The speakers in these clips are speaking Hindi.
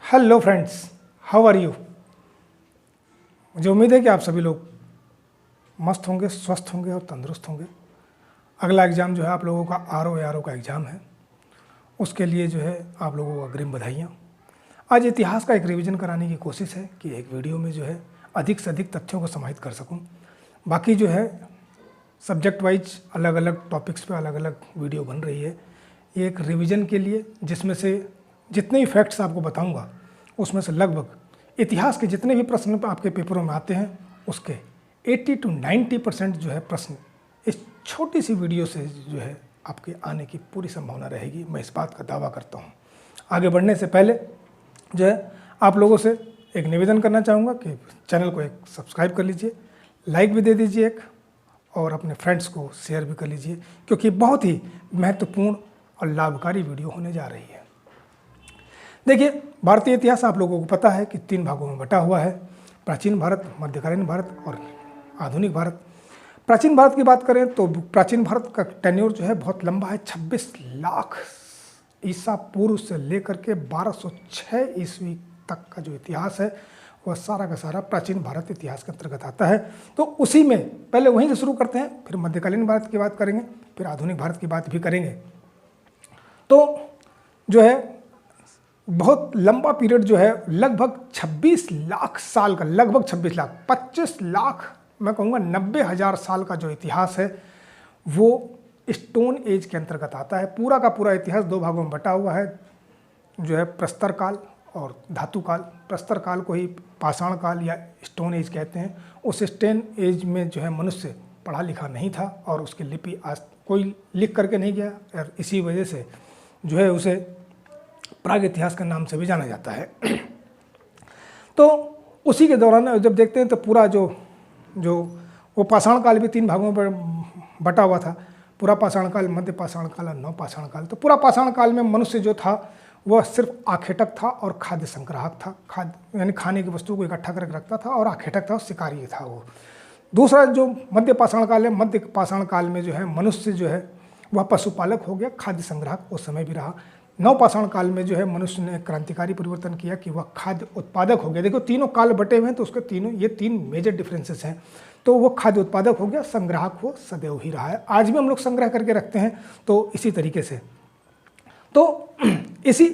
Hello friends, how are you. मुझे उम्मीद है कि आप सभी लोग मस्त होंगे, स्वस्थ होंगे और तंदुरुस्त होंगे। अगला एग्ज़ाम जो है आप लोगों का आर ओ का एग्ज़ाम है, उसके लिए जो है आप लोगों को अग्रिम बधाइयाँ। आज इतिहास का एक रिवीजन कराने की कोशिश है कि एक वीडियो में जो है अधिक से अधिक तथ्यों को समाहित कर सकूं। बाकी जो है सब्जेक्ट वाइज अलग अलग टॉपिक्स पे अलग अलग वीडियो बन रही है। ये एक रिवीजन के लिए, जिसमें से जितने भी फैक्ट्स आपको बताऊंगा उसमें से लगभग इतिहास के जितने भी प्रश्न आपके पेपरों में आते हैं उसके 80 to 90% जो है प्रश्न इस छोटी सी वीडियो से जो है आपके आने की पूरी संभावना रहेगी। मैं इस बात का दावा करता हूँ। आगे बढ़ने से पहले जो है आप लोगों से एक निवेदन करना चाहूँगा कि चैनल को एक सब्सक्राइब कर लीजिए, लाइक भी दे दीजिए एक, और अपने फ्रेंड्स को शेयर भी कर लीजिए, क्योंकि बहुत ही महत्वपूर्ण और लाभकारी वीडियो होने जा रही है। देखिए, भारतीय इतिहास आप लोगों को पता है कि 3 भागों में बटा हुआ है: प्राचीन भारत, मध्यकालीन भारत और आधुनिक भारत। प्राचीन भारत की बात करें तो प्राचीन भारत का टेन्योर जो है बहुत लंबा है। 26 लाख ईसा पूर्व से लेकर के 1206 ईस्वी तक का जो इतिहास है वह सारा का सारा प्राचीन भारत इतिहास के अंतर्गत आता है। तो उसी में पहले वहीं से शुरू करते हैं, फिर मध्यकालीन भारत की बात करेंगे, फिर आधुनिक भारत की बात भी करेंगे। तो जो है बहुत लंबा पीरियड जो है लगभग 26 लाख साल का, लगभग 26 लाख, 25 लाख, मैं कहूँगा 90,000 साल का जो इतिहास है वो स्टोन एज के अंतर्गत आता है। पूरा का पूरा इतिहास 2 भागों में बटा हुआ है, जो है प्रस्तर काल और धातु काल। प्रस्तर काल को ही पाषाण काल या स्टोन एज कहते हैं। उस स्टोन एज में जो है मनुष्य पढ़ा लिखा नहीं था और उसकी लिपि आज कोई लिख करके नहीं गया, और इसी वजह से जो है उसे प्राग इतिहास के नाम से भी जाना जाता है। तो उसी के दौरान जब देखते हैं तो पूरा जो वो पाषाण काल भी 3 भागों में बटा हुआ था। पूरा पाषाण काल, मध्य पाषाण काल और नव पाषाण काल। तो पूरा पाषाण काल में मनुष्य जो था वह सिर्फ आखेटक था और खाद्य संग्राहक था। खाद्य यानी खाने की वस्तु को इकट्ठा करके रखता था, और आखेटक था और शिकारी था वो। दूसरा जो मध्य पाषाण काल है, मध्य पाषाण काल में जो है मनुष्य जो है वह पशुपालक हो गया, खाद्य संग्राहक उस समय भी रहा। नवपाषाण काल में जो है मनुष्य ने क्रांतिकारी परिवर्तन किया कि वह खाद्य उत्पादक हो गया। देखो, तीनों काल बटे हुए हैं तो उसके ये 3 मेजर डिफरेंसेस हैं। तो वो खाद्य उत्पादक हो गया, संग्राहक वो सदैव ही रहा है। आज भी हम लोग संग्रह करके रखते हैं, तो इसी तरीके से। तो इसी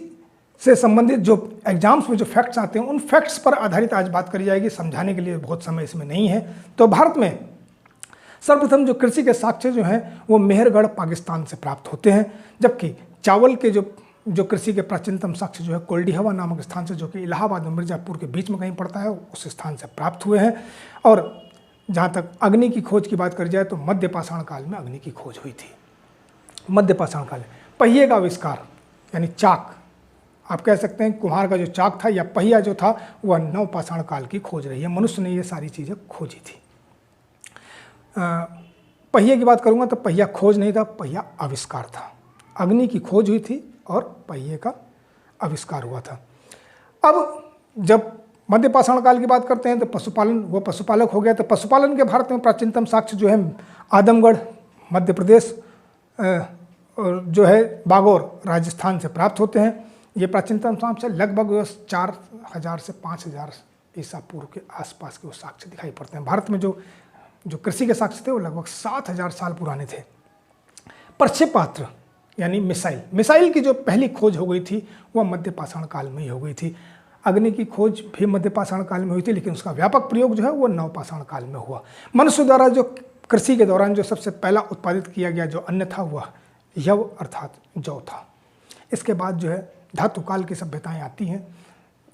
से संबंधित जो एग्जाम्स में जो फैक्ट्स आते हैं उन फैक्ट्स पर आधारित आज बात करी जाएगी। समझाने के लिए बहुत समय इसमें नहीं है। तो भारत में सर्वप्रथम जो कृषि के साक्ष्य जो हैं वो मेहरगढ़ पाकिस्तान से प्राप्त होते हैं, जबकि चावल के जो कृषि के प्राचीनतम साक्ष्य जो है कोल्डिहवा नामक स्थान से, जो कि इलाहाबाद और मिर्जापुर के बीच में कहीं पड़ता है, उस स्थान से प्राप्त हुए हैं। और जहाँ तक अग्नि की खोज की बात करी जाए तो मध्य पाषाण काल में अग्नि की खोज हुई थी। मध्य पाषाण काल पहिए का आविष्कार यानी चाक, आप कह सकते हैं कुम्हार का जो चाक था या पहिया जो था वह नव पाषाण काल की खोज रही है। मनुष्य ने ये सारी चीज़ें खोजी थी। पहिए की बात करूँगा तो पहिया खोज नहीं था, पहिया आविष्कार था। अग्नि की खोज हुई थी और पहिए का आविष्कार हुआ था। अब जब मध्य पाषाण काल की बात करते हैं तो पशुपालन, वो पशुपालक हो गया। तो पशुपालन के भारत में प्राचीनतम साक्ष्य जो है आदमगढ़ मध्य प्रदेश और जो है बागौर राजस्थान से प्राप्त होते हैं। ये प्राचीनतम साक्ष्य लगभग 4000 से 5000 ईसा पूर्व के आसपास के वो साक्ष्य दिखाई पड़ते हैं। भारत में जो कृषि के साक्ष्य थे वो लगभग 7000 साल पुराने थे। प्रक्षेपास्त्र यानी मिसाइल की जो पहली खोज हो गई थी वह मध्य पाषाण काल में ही हो गई थी। अग्नि की खोज भी मध्य पाषाण काल में हुई थी, लेकिन उसका व्यापक प्रयोग जो है वो नव पाषाण काल में हुआ। मनुष्य द्वारा जो कृषि के दौरान जो सबसे पहला उत्पादित किया गया जो अन्न था वह यव अर्थात जौ था। इसके बाद जो है धातु काल की सभ्यताएं आती हैं।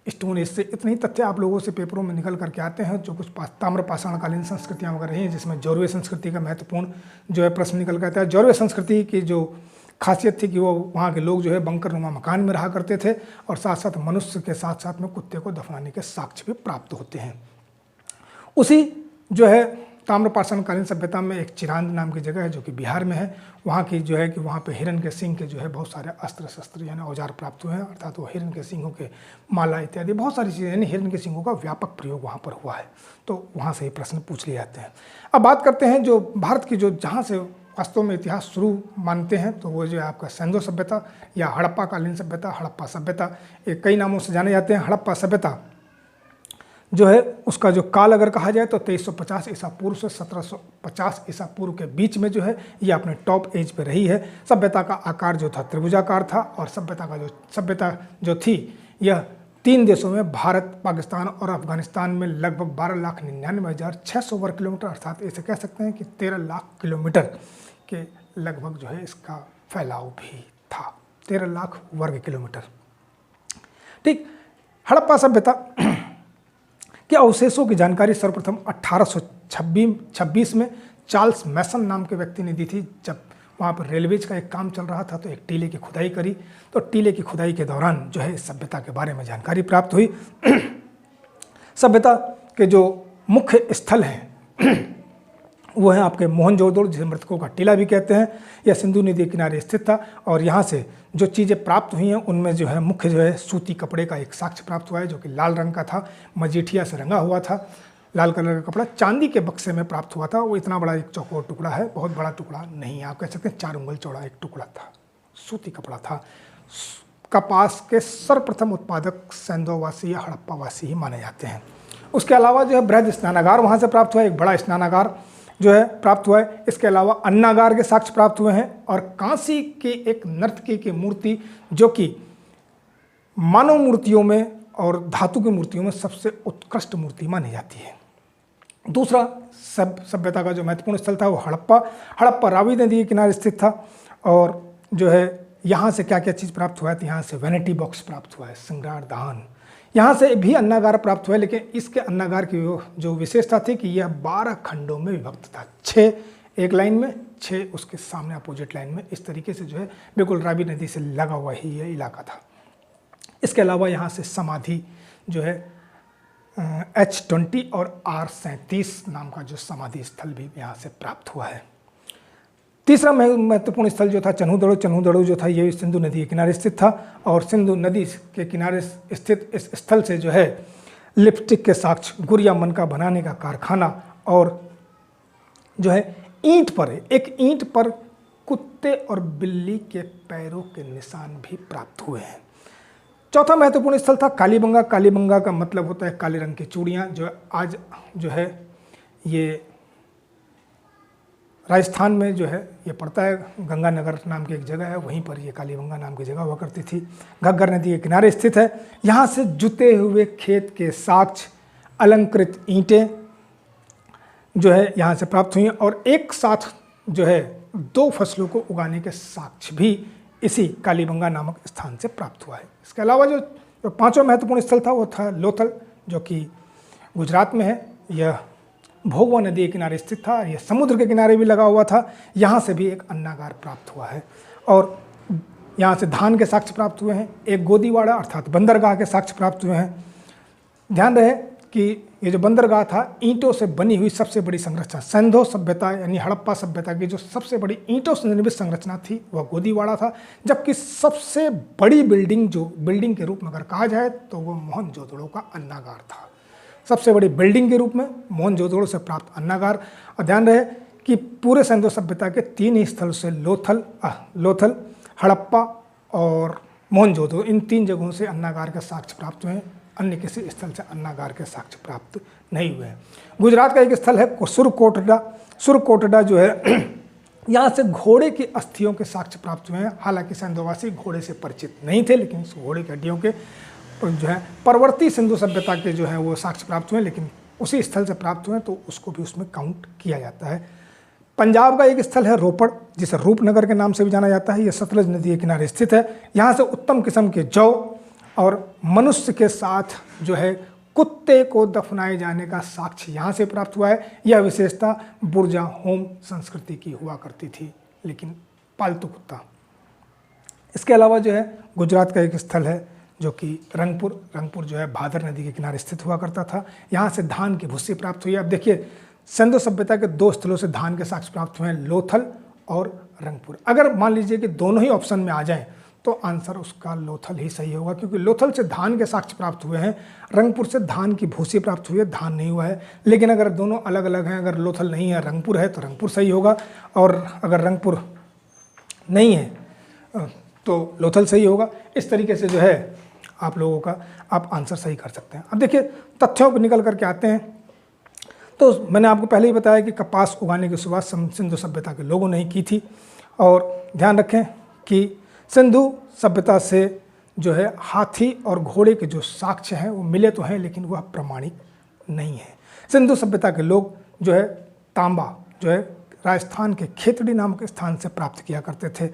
स्टोन एज से इतने ही तथ्य आप लोगों से पेपरों में निकल करके आते हैं। जो कुछ ताम्र पाषाणकालीन संस्कृतियाँ वगैरह रही हैं, जिसमें जौरवे संस्कृति का महत्वपूर्ण जो है प्रश्न निकल कर आता है। जौरवे संस्कृति की जो खासियत थी कि वो वहाँ के लोग जो है बंकर नुमा मकान में रहा करते थे, और साथ साथ मनुष्य के साथ साथ में कुत्ते को दफनाने के साक्ष्य भी प्राप्त होते हैं। उसी जो है ताम्रपाषाणकालीन सभ्यता में एक चिरांद नाम की जगह है जो कि बिहार में है। वहाँ की जो है कि वहाँ पे हिरण के सिंह के जो है बहुत सारे अस्त्र शस्त्र यानी औजार प्राप्त हुए हैं, अर्थात वो हिरण के सिंहों के माला इत्यादि बहुत सारी चीज़ें, यानी हिरण के सिंहों का व्यापक प्रयोग वहाँ पर हुआ है। तो वहाँ से ही प्रश्न पूछ लिए जाते हैं। अब बात करते हैं जो भारत की जो जहाँ से वास्तव में इतिहास शुरू मानते हैं तो वो जो है आपका सिंधु सभ्यता या हड़प्पा कालीन सभ्यता, हड़प्पा सभ्यता, ये कई नामों से जाने जाते हैं। हड़प्पा सभ्यता जो है उसका जो काल अगर कहा जाए तो 2350 ईसा पूर्व से 1750 ईसा पूर्व के बीच में जो है ये अपने टॉप एज पे रही है। सभ्यता का आकार जो था त्रिभुजाकार था और सभ्यता जो थी यह 3 देशों में भारत, पाकिस्तान और अफगानिस्तान में लगभग 12,99,600 वर्ग किलोमीटर, अर्थात ऐसे कह सकते हैं कि 13 लाख किलोमीटर के लगभग जो है इसका फैलाव भी था, 13 लाख वर्ग किलोमीटर। ठीक, हड़प्पा सभ्यता के अवशेषों की जानकारी सर्वप्रथम 1826 में चार्ल्स मैसन नाम के व्यक्ति ने दी थी। जब वहाँ पर रेलवेज का एक काम चल रहा था तो एक टीले की खुदाई करी, तो टीले की खुदाई के दौरान जो है इस सभ्यता के बारे में जानकारी प्राप्त हुई। सभ्यता के जो मुख्य स्थल हैं वो है आपके मोहनजोदड़ो, जिसे मृतकों का टीला भी कहते हैं। यह सिंधु नदी के किनारे स्थित था और यहाँ से जो चीज़ें प्राप्त हुई हैं उनमें जो है मुख्य जो है सूती कपड़े का एक साक्ष्य प्राप्त हुआ है जो कि लाल रंग का था, मजीठिया से रंगा हुआ था, लाल कलर का कपड़ा चांदी के बक्से में प्राप्त हुआ था। वो इतना बड़ा एक चौकोर टुकड़ा है, बहुत बड़ा टुकड़ा नहीं है, आप कह सकते हैं 4 उंगल चौड़ा एक टुकड़ा था, सूती कपड़ा था। कपास के सर्वप्रथम उत्पादक सिंधुवासी या हड़प्पावासी ही माने जाते हैं। उसके अलावा जो है बृहद स्नानागार वहाँ से प्राप्त हुआ है, एक बड़ा स्नानागार जो है प्राप्त हुआ है। इसके अलावा अन्नागार के साक्ष्य प्राप्त हुए हैं और कांसी की एक नर्तकी की मूर्ति जो कि मानव मूर्तियों में और धातु की मूर्तियों में सबसे उत्कृष्ट मूर्ति मानी जाती है। दूसरा सभ्यता का जो महत्वपूर्ण स्थल था वो हड़प्पा रावी नदी के किनारे स्थित था और जो है यहाँ से क्या क्या चीज़ प्राप्त हुआ है, तो यहाँ से वैनिटी बॉक्स प्राप्त हुआ है, श्रृंगार दान। यहाँ से भी अन्नागार प्राप्त हुआ है, लेकिन इसके अन्नागार की जो विशेषता थी कि यह 12 खंडों में विभक्त था, 6 एक लाइन में, 6 उसके सामने अपोजिट लाइन में। इस तरीके से जो है बिल्कुल रावी नदी से लगा हुआ ही यह इलाका था। इसके अलावा यहाँ से समाधि जो है H20 और R37 नाम का जो समाधि स्थल भी यहाँ से प्राप्त हुआ है। तीसरा महत्वपूर्ण स्थल जो था चन्हूदड़ो जो था ये सिंधु नदी के किनारे स्थित था और सिंधु नदी के किनारे स्थित इस स्थल से जो है लिपस्टिक के साक्ष्य, गुड़िया मनका बनाने का कारखाना और जो है एक ईंट पर कुत्ते और बिल्ली के पैरों के निशान भी प्राप्त हुए हैं। चौथा महत्वपूर्ण स्थल था कालीबंगा। कालीबंगा का मतलब होता है काले रंग की चूड़ियाँ, जो आज जो है ये राजस्थान में जो है ये पड़ता है, गंगानगर नाम की एक जगह है, वहीं पर ये कालीबंगा नाम की जगह हुआ करती थी। घग्गर नदी के किनारे स्थित है। यहाँ से जुते हुए खेत के साक्ष्य, अलंकृत ईंटें जो है यहाँ से प्राप्त हुई और एक साथ जो है 2 फसलों को उगाने के साक्ष्य भी इसी कालीबंगा नामक स्थान से प्राप्त हुआ है। इसके अलावा जो पांचवा महत्वपूर्ण स्थल था वो था लोथल, जो कि गुजरात में है। यह भोगवा नदी के किनारे स्थित था, यह समुद्र के किनारे भी लगा हुआ था। यहाँ से भी एक अन्नागार प्राप्त हुआ है और यहाँ से धान के साक्ष्य प्राप्त हुए हैं। एक गोदीवाड़ा अर्थात बंदरगाह के साक्ष्य प्राप्त हुए हैं। ध्यान रहे कि ये जो बंदरगाह था ईंटों से बनी हुई सबसे बड़ी संरचना, सिंधु सभ्यता यानी हड़प्पा सभ्यता की जो सबसे बड़ी ईंटों से निर्मित संरचना थी वह गोदीवाड़ा था, जबकि सबसे बड़ी बिल्डिंग के रूप में अगर कहा जाए तो वह मोहनजोदड़ो का अन्नागार था। सबसे बड़ी बिल्डिंग के रूप में मोहनजोदड़ो से प्राप्त अन्नागार। और ध्यान रहे कि पूरे सिंधु सभ्यता के 3 ही स्थल से लोथल, हड़प्पा और मोहनजोदड़ो, इन 3 जगहों से अन्नागार के साक्ष्य प्राप्त हुए हैं। अन्य किसी स्थल से अन्नागार के साक्ष्य प्राप्त नहीं हुए हैं। गुजरात का एक स्थल है सुरकोटड़ा जो है यहाँ से घोड़े की अस्थियों के साक्ष्य प्राप्त हुए हैं। हालांकि सिंधुवासी घोड़े से परिचित नहीं थे, लेकिन इस घोड़े की हड्डियों के जो है परवर्ती सिंधु सभ्यता के जो है वो साक्ष्य प्राप्त हुए, लेकिन उसी स्थल से प्राप्त हुए तो उसको भी उसमें काउंट किया जाता है। पंजाब का एक स्थल है रोपड़, जिसे रूपनगर के नाम से भी जाना जाता है। यह सतलज नदी के किनारे स्थित है। यहाँ से उत्तम किस्म के जौ और मनुष्य के साथ जो है कुत्ते को दफनाए जाने का साक्ष्य यहाँ से प्राप्त हुआ है। यह विशेषता बुर्जा होम संस्कृति की हुआ करती थी, लेकिन पालतू कुत्ता। इसके अलावा जो है गुजरात का एक स्थल है जो कि रंगपुर जो है भादर नदी के किनारे स्थित हुआ करता था। यहाँ से धान की भुस्सी प्राप्त हुई है। अब देखिए सिंधु सभ्यता के 2 स्थलों से धान के साक्ष्य प्राप्त हुए हैं, लोथल और रंगपुर। अगर मान लीजिए कि दोनों ही ऑप्शन में आ जाएं तो आंसर उसका लोथल ही सही होगा, क्योंकि लोथल से धान के साक्ष्य प्राप्त हुए हैं, रंगपुर से धान की भूसी प्राप्त हुई है, धान नहीं हुआ है। लेकिन अगर दोनों अलग अलग हैं, अगर लोथल नहीं है रंगपुर है तो रंगपुर सही होगा, और अगर रंगपुर नहीं है तो लोथल सही होगा। इस तरीके से जो है आप लोगों का आप आंसर सही कर सकते हैं। अब देखिए तथ्यों पर निकल करके आते हैं। तो मैंने आपको पहले ही बताया कि कपास उगाने की शुरुआत सिंधु सभ्यता के लोगों ने ही की थी, और ध्यान रखें कि सिंधु सभ्यता से जो है हाथी और घोड़े के जो साक्ष्य हैं वो मिले तो हैं, लेकिन वह प्रमाणिक नहीं है। सिंधु सभ्यता के लोग जो है तांबा जो है राजस्थान के खेतड़ी नामक स्थान से प्राप्त किया करते थे।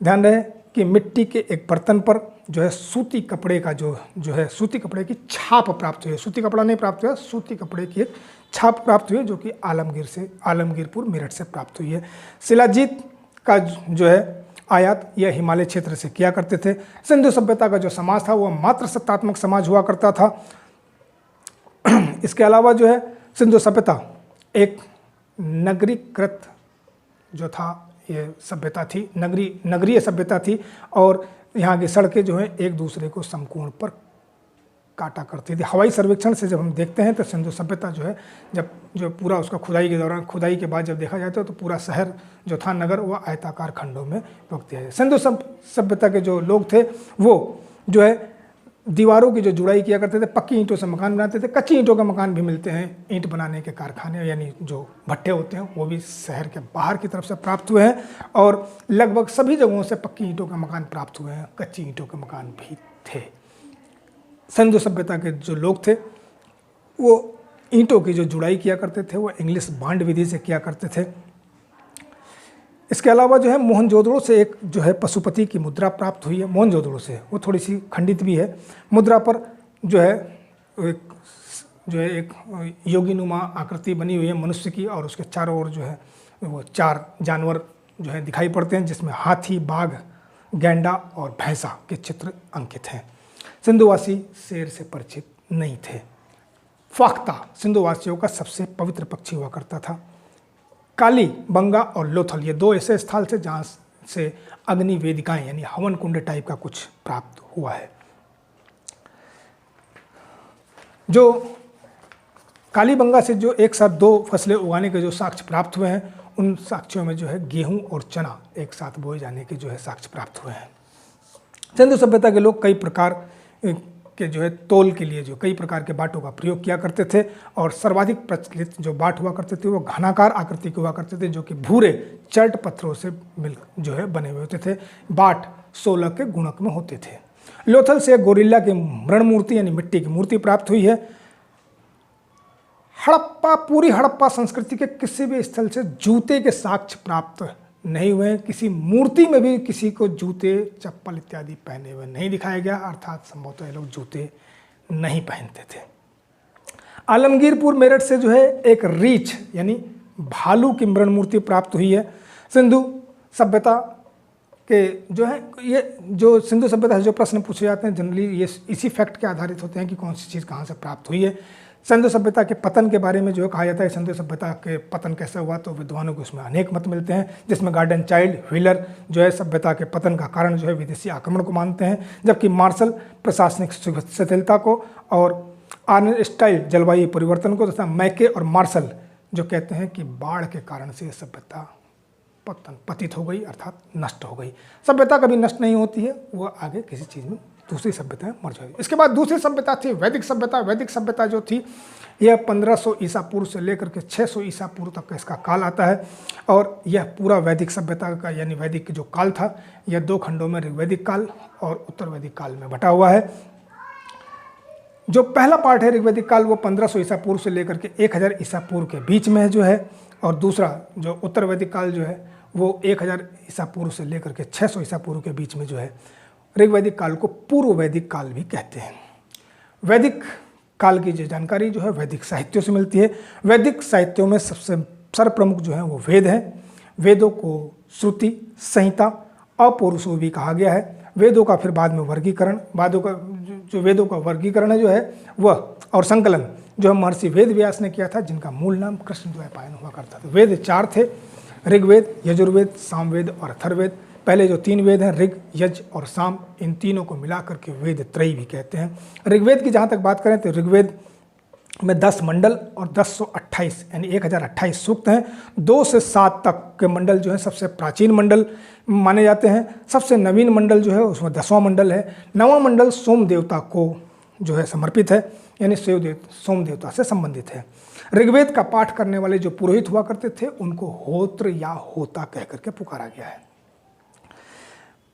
ध्यान रहे कि मिट्टी के एक बर्तन पर जो है सूती कपड़े का जो है सूती कपड़े की छाप प्राप्त हुई है। सूती कपड़ा नहीं प्राप्त हुआ, सूती कपड़े की एक छाप प्राप्त हुई है, जो कि आलमगीरपुर मेरठ से प्राप्त हुई है। शिलाजीत का जो है आयात यह हिमालय क्षेत्र से किया करते थे। सिंधु सभ्यता का जो समाज था वह मात्र सत्तात्मक समाज हुआ करता था। इसके अलावा जो है सिंधु सभ्यता एक नगरीकृत जो था ये सभ्यता थी, नगरीय सभ्यता थी, और यहाँ की सड़कें जो हैं एक दूसरे को समकोण पर काटा करती थी। हवाई सर्वेक्षण से जब हम देखते हैं तो सिंधु सभ्यता जो है जब जो पूरा उसका खुदाई के दौरान, खुदाई के बाद जब देखा जाता है तो पूरा शहर जो था, नगर, वह आयताकार खंडों में विभक्त है। सिंधु सभ्यता के जो लोग थे वो जो है दीवारों की जो जुड़ाई किया करते थे, पक्की ईंटों से मकान बनाते थे। कच्ची ईंटों के मकान भी मिलते हैं, ईंट बनाने के कारखाने यानी जो भट्टे होते हैं वो भी शहर के बाहर की तरफ से प्राप्त हुए हैं, और लगभग सभी जगहों से पक्की ईंटों के मकान प्राप्त हुए हैं, कच्ची ईंटों के मकान भी थे। सिंधु सभ्यता के जो लोग थे वो ईंटों की जो जुड़ाई किया करते थे वो इंग्लिश बांड विधि से किया करते थे। इसके अलावा जो है मोहनजोदड़ो से एक जो है पशुपति की मुद्रा प्राप्त हुई है, मोहनजोदड़ो से, वो थोड़ी सी खंडित भी है। मुद्रा पर जो है एक योगिनुमा आकृति बनी हुई है मनुष्य की, और उसके चारों ओर जो है वो 4 जानवर जो है दिखाई पड़ते हैं, जिसमें हाथी, बाघ, गैंडा और भैंसा के चित्र अंकित हैं। सिंधुवासी शेर से परिचित नहीं थे। फाख्ता सिंधुवासियों का सबसे पवित्र पक्षी हुआ करता था। काली बंगा और लोथल ये 2 ऐसे स्थल से जहाँ से अग्नि वेदिकाएं यानी हवन कुंड टाइप का कुछ प्राप्त हुआ है। जो कालीबंगा से जो एक साथ 2 फसलें उगाने के जो साक्ष्य प्राप्त हुए हैं, उन साक्ष्यों में जो है गेहूं और चना एक साथ बोए जाने के जो है साक्ष्य प्राप्त हुए हैं। सिंधु सभ्यता के लोग कई प्रकार के जो है तोल के लिए जो कई प्रकार के बाटों का प्रयोग किया करते थे, और सर्वाधिक प्रचलित जो बाट हुआ करते थे वो घनाकार आकृति के हुआ करते थे, जो कि भूरे चर्ट पत्थरों से मिल जो है बने हुए होते थे। बाट 16 के गुणक में होते थे। लोथल से गोरिल्ला की मृण मूर्ति यानी मिट्टी की मूर्ति प्राप्त हुई है। पूरी हड़प्पा संस्कृति के किसी भी स्थल से जूते के साक्ष्य प्राप्त नहीं हुए। किसी मूर्ति में भी किसी को जूते, चप्पल इत्यादि पहने हुए नहीं दिखाया गया, अर्थात संभवतः ये लोग जूते नहीं पहनते थे। आलमगीरपुर मेरठ से जो है एक रीछ यानी भालू की मृण मूर्ति प्राप्त हुई है। सिंधु सभ्यता के जो है ये जो सिंधु सभ्यता से जो प्रश्न पूछे जाते हैं जनरली ये इसी फैक्ट के आधारित होते हैं कि कौन सी चीज़ कहाँ से प्राप्त हुई है। सिंधु सभ्यता के पतन के बारे में जो कहा जाता है, सिंधु सभ्यता के पतन कैसे हुआ, तो विद्वानों को उसमें अनेक मत मिलते हैं, जिसमें गार्डन चाइल्ड, व्हीलर जो है सभ्यता के पतन का कारण जो है विदेशी आक्रमण को मानते हैं, जबकि मार्शल प्रशासनिक शिथिलता को, और आर्नल्ड स्टाइल जलवायु परिवर्तन को, तथा मैके और मार्शल जो कहते हैं कि बाढ़ के कारण से सभ्यता पतित हो गई, अर्थात नष्ट हो गई। सभ्यता कभी नष्ट नहीं होती है, वो आगे किसी चीज़ में दूसरी सभ्यता मर जाएगी। इसके बाद दूसरी सभ्यता थी वैदिक सभ्यता। वैदिक सभ्यता जो थी यह 1500 ईसा पूर्व से लेकर के 600 ईसा पूर्व तक का इसका काल आता है, और यह पूरा वैदिक सभ्यता का यानी वैदिक जो काल था यह 2 खंडों में ऋग्वैदिक काल और उत्तर वैदिक काल में बटा हुआ है। जो पहला पार्ट है ऋग्वैदिक काल वो 1500 ईसा पूर्व से लेकर के 1000 ईसा पूर्व के बीच में है जो है, और दूसरा जो उत्तर वैदिक काल जो है वो 1000 ईसा पूर्व से लेकर के 600 ईसा पूर्व के बीच में जो है। ऋग्वैदिक काल को पूर्व वैदिक काल भी कहते हैं। वैदिक काल की जो जानकारी जो है वैदिक साहित्यों से मिलती है। वैदिक साहित्यों में सबसे सर्वप्रमुख जो है वो वेद है। वेदों को श्रुति, संहिता, अपौरुषो भी कहा गया है। वेदों का फिर बाद में वर्गीकरण, वेदों का वर्गीकरण है जो है वह और संकलन जो है महर्षि वेद व्यास ने किया था, जिनका मूल नाम कृष्णद्वैपायन हुआ करता था। वेद 4 थे, ऋग्वेद, यजुर्वेद, सामवेद और अथर्ववेद। पहले जो 3 वेद हैं ऋग, यज और साम, इन तीनों को मिलाकर के वेद त्रयी भी कहते हैं। ऋग्वेद की जहाँ तक बात करें तो ऋग्वेद में 10 मंडल और 1028 यानी 1028 सूक्त हैं। 2 से 7 तक के मंडल जो है सबसे प्राचीन मंडल माने जाते हैं। सबसे नवीन मंडल जो है उसमें 10वां मंडल है। 9वां मंडल सोम देवता को जो है समर्पित है, यानी सोम देवता से संबंधित है। ऋग्वेद का पाठ करने वाले जो पुरोहित हुआ करते थे उनको होत्र या होता कह करके पुकारा गया है।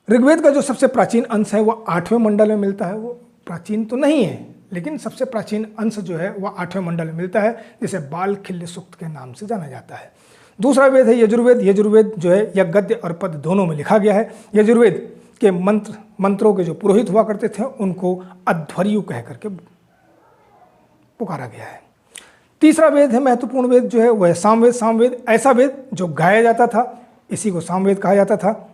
ऋग्वेद का जो सबसे प्राचीन अंश है वह 8वें मंडल में मिलता है। वो प्राचीन तो नहीं है लेकिन सबसे प्राचीन अंश जो है वह 8वें मंडल में मिलता है, जिसे बाल खिल्य सूक्त के नाम से जाना जाता है। दूसरा वेद है यजुर्वेद। यजुर्वेद जो है यह गद्य और पद दोनों में लिखा गया है। यजुर्वेद के मंत्रों के जो पुरोहित हुआ करते थे उनको अध्वर्यु कह करके पुकारा गया है। तीसरा वेद है महत्वपूर्ण वेद जो है वह है सामवेद। सामवेद ऐसा वेद जो गाया जाता था, इसी को सामवेद कहा जाता था।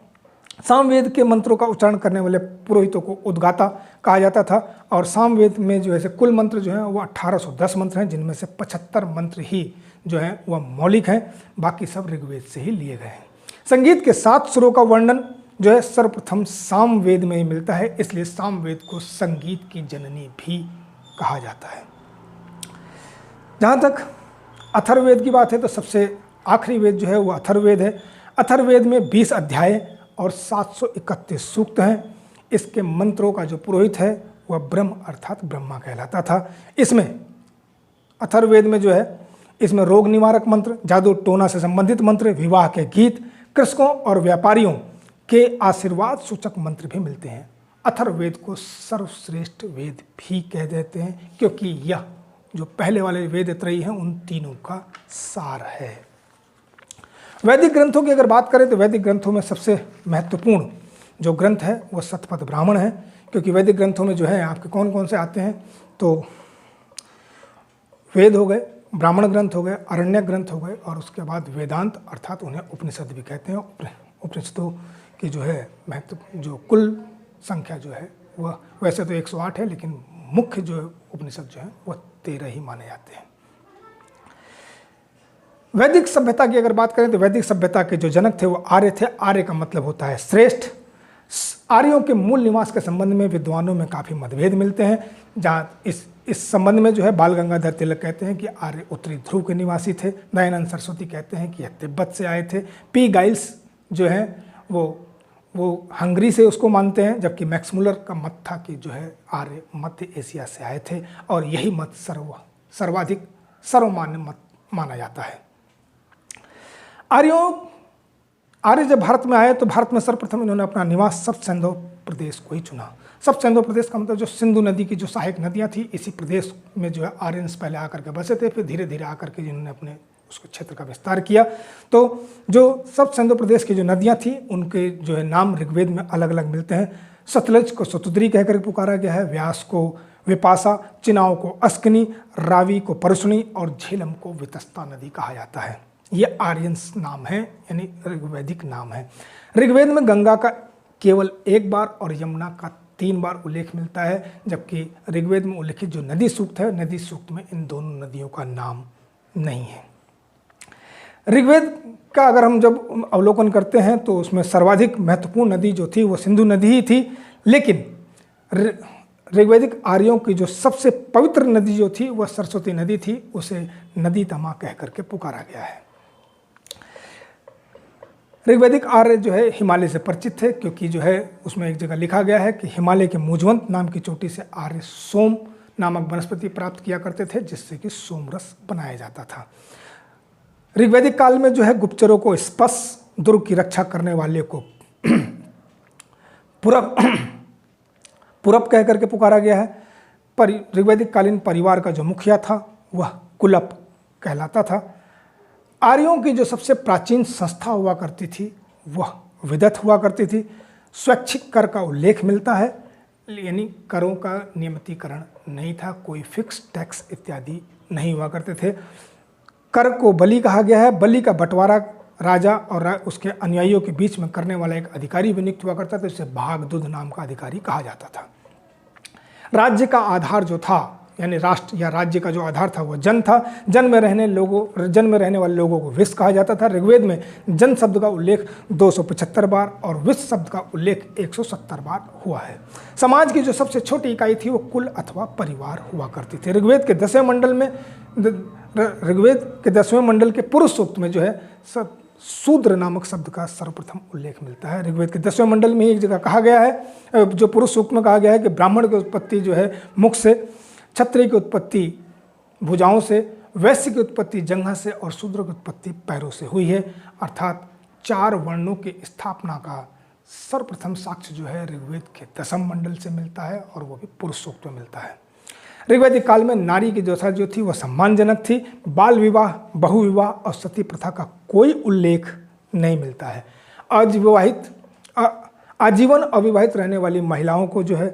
सामवेद के मंत्रों का उच्चारण करने वाले पुरोहितों को उद्गाता कहा जाता था। और सामवेद में जो है कुल मंत्र जो है वह 1810 मंत्र हैं, जिनमें से 75 मंत्र ही जो हैं वह मौलिक हैं, बाकी सब ऋग्वेद से ही लिए गए हैं। संगीत के 7 सुरों का वर्णन जो है सर्वप्रथम सामवेद में ही मिलता है, इसलिए सामवेद को संगीत की जननी भी कहा जाता है। जहाँ तक अथर्ववेद की बात है तो सबसे आखिरी वेद जो है वह अथर्ववेद है। अथर्ववेद में 20 अध्याय और 731 सूक्त हैं। इसके मंत्रों का जो पुरोहित है वह ब्रह्म अर्थात ब्रह्मा कहलाता था। इसमें अथर्ववेद में जो है इसमें रोग निवारक मंत्र, जादू टोना से संबंधित मंत्र, विवाह के गीत, कृषकों और व्यापारियों के आशीर्वाद सूचक मंत्र भी मिलते हैं। अथर्ववेद को सर्वश्रेष्ठ वेद भी कह देते हैं क्योंकि यह जो पहले वाले वेद त्रयी हैं उन तीनों का सार है। वैदिक ग्रंथों की अगर बात करें तो वैदिक ग्रंथों में सबसे महत्वपूर्ण जो ग्रंथ है वो शतपथ ब्राह्मण है, क्योंकि वैदिक ग्रंथों में जो है आपके कौन कौन से आते हैं तो वेद हो गए, ब्राह्मण ग्रंथ हो गए, अरण्यक ग्रंथ हो गए और उसके बाद वेदांत अर्थात उन्हें उपनिषद भी कहते हैं। उपनिषदों की जो है महत्व जो कुल संख्या जो है वह वैसे तो 108 है, लेकिन मुख्य जो उपनिषद जो है वह 13 ही माने जाते हैं। वैदिक सभ्यता की अगर बात करें तो वैदिक सभ्यता के जो जनक थे वो आर्य थे। आर्य का मतलब होता है श्रेष्ठ। आर्यों के मूल निवास के संबंध में विद्वानों में काफ़ी मतभेद मिलते हैं। जहाँ इस संबंध में जो है बाल गंगाधर तिलक कहते हैं कि आर्य उत्तरी ध्रुव के निवासी थे। दयानंद सरस्वती कहते हैं कि यह तिब्बत से आए थे। पी गाइल्स जो हैं वो हंगरी से उसको मानते हैं, जबकि मैक्स मुलर का मत था कि जो है आर्य मध्य एशिया से आए थे और यही मत सर्वाधिक सर्वमान्य मत माना जाता है। आर्य जब भारत में आए तो भारत में सर्वप्रथम इन्होंने अपना निवास सप्त सिंधु प्रदेश को ही चुना। सप्त सिंधु प्रदेश का मतलब जो सिंधु नदी की जो सहायक नदियाँ थी, इसी प्रदेश में जो है आर्यंस पहले आकर के बसे थे, फिर धीरे धीरे आकर के जिन्होंने अपने उसको क्षेत्र का विस्तार किया। तो जो सप्त सिंधु प्रदेश की जो नदियाँ थी उनके जो है नाम ऋग्वेद में अलग अलग मिलते हैं। सतलज को सतुद्री कहकर पुकारा गया है, व्यास को विपाशा, चिनाव को अस्कनी, रावी को परसुनी और झेलम को वितस्ता नदी कहा जाता है। ये आर्यंस नाम है, यानी ऋग्वैदिक नाम है। ऋग्वेद में गंगा का केवल 1 बार और यमुना का 3 बार उल्लेख मिलता है, जबकि ऋग्वेद में उल्लेखित जो नदी सूक्त है, नदी सूक्त में इन दोनों नदियों का नाम नहीं है। ऋग्वेद का अगर हम जब अवलोकन करते हैं तो उसमें सर्वाधिक महत्वपूर्ण नदी जो थी वो सिंधु नदी ही थी, लेकिन ऋग्वैदिक आर्यों की जो सबसे पवित्र नदी जो थी वह सरस्वती नदी थी। उसे नदी तमा कह करके पुकारा गया है। ऋग्वैदिक आर्य जो है हिमालय से परिचित थे, क्योंकि जो है उसमें एक जगह लिखा गया है कि हिमालय के मुजवंत नाम की चोटी से आर्य सोम नामक वनस्पति प्राप्त किया करते थे, जिससे कि सोमरस बनाया जाता था। ऋग्वैदिक काल में जो है गुप्तचरों को स्पस, दुर्ग की रक्षा करने वाले को पुरब कह करके पुकारा गया है। पर ऋग्वैदिक कालीन परिवार का जो मुखिया था वह कुलप कहलाता था। आर्यों की जो सबसे प्राचीन संस्था हुआ करती थी वह विदत हुआ करती थी। स्वैच्छिक कर का उल्लेख मिलता है, यानी करों का नियमितीकरण नहीं था, कोई फिक्स टैक्स इत्यादि नहीं हुआ करते थे। कर को बलि कहा गया है। बलि का बंटवारा राजा और उसके अनुयायियों के बीच में करने वाला एक अधिकारी भी नियुक्त हुआ करता था, जिसे भागदुध नाम का अधिकारी कहा जाता था। राज्य का आधार जो था यानी राष्ट्र या राज्य का जो आधार था वो जन था। जन में रहने वाले लोगों को विश्व कहा जाता था। ऋग्वेद में जन शब्द का उल्लेख 275 बार और विश्व शब्द का उल्लेख 170 बार हुआ है। समाज की जो सबसे छोटी इकाई थी वो कुल अथवा परिवार हुआ करती थी। ऋग्वेद के 10वें मंडल के पुरुष सूक्त में जो है शूद्र नामक शब्द का सर्वप्रथम उल्लेख मिलता है। ऋग्वेद के 10वें मंडल में एक जगह कहा गया है, जो पुरुष सूक्त में कहा गया है कि ब्राह्मण की उत्पत्ति जो है मुख से, क्षत्रिय की उत्पत्ति भुजाओं से, वैश्य की उत्पत्ति जंघा से और शूद्र की उत्पत्ति पैरों से हुई है। अर्थात 4 वर्णों की स्थापना का सर्वप्रथम साक्ष्य जो है ऋग्वेद के 10वें मंडल से मिलता है और वो भी पुरुष सूक्त में मिलता है। ऋग्वैदिक काल में नारी की दशा जो थी वह सम्मानजनक थी। बाल विवाह, बहुविवाह और सती प्रथा का कोई उल्लेख नहीं मिलता है। आजीवन अविवाहित रहने वाली महिलाओं को जो है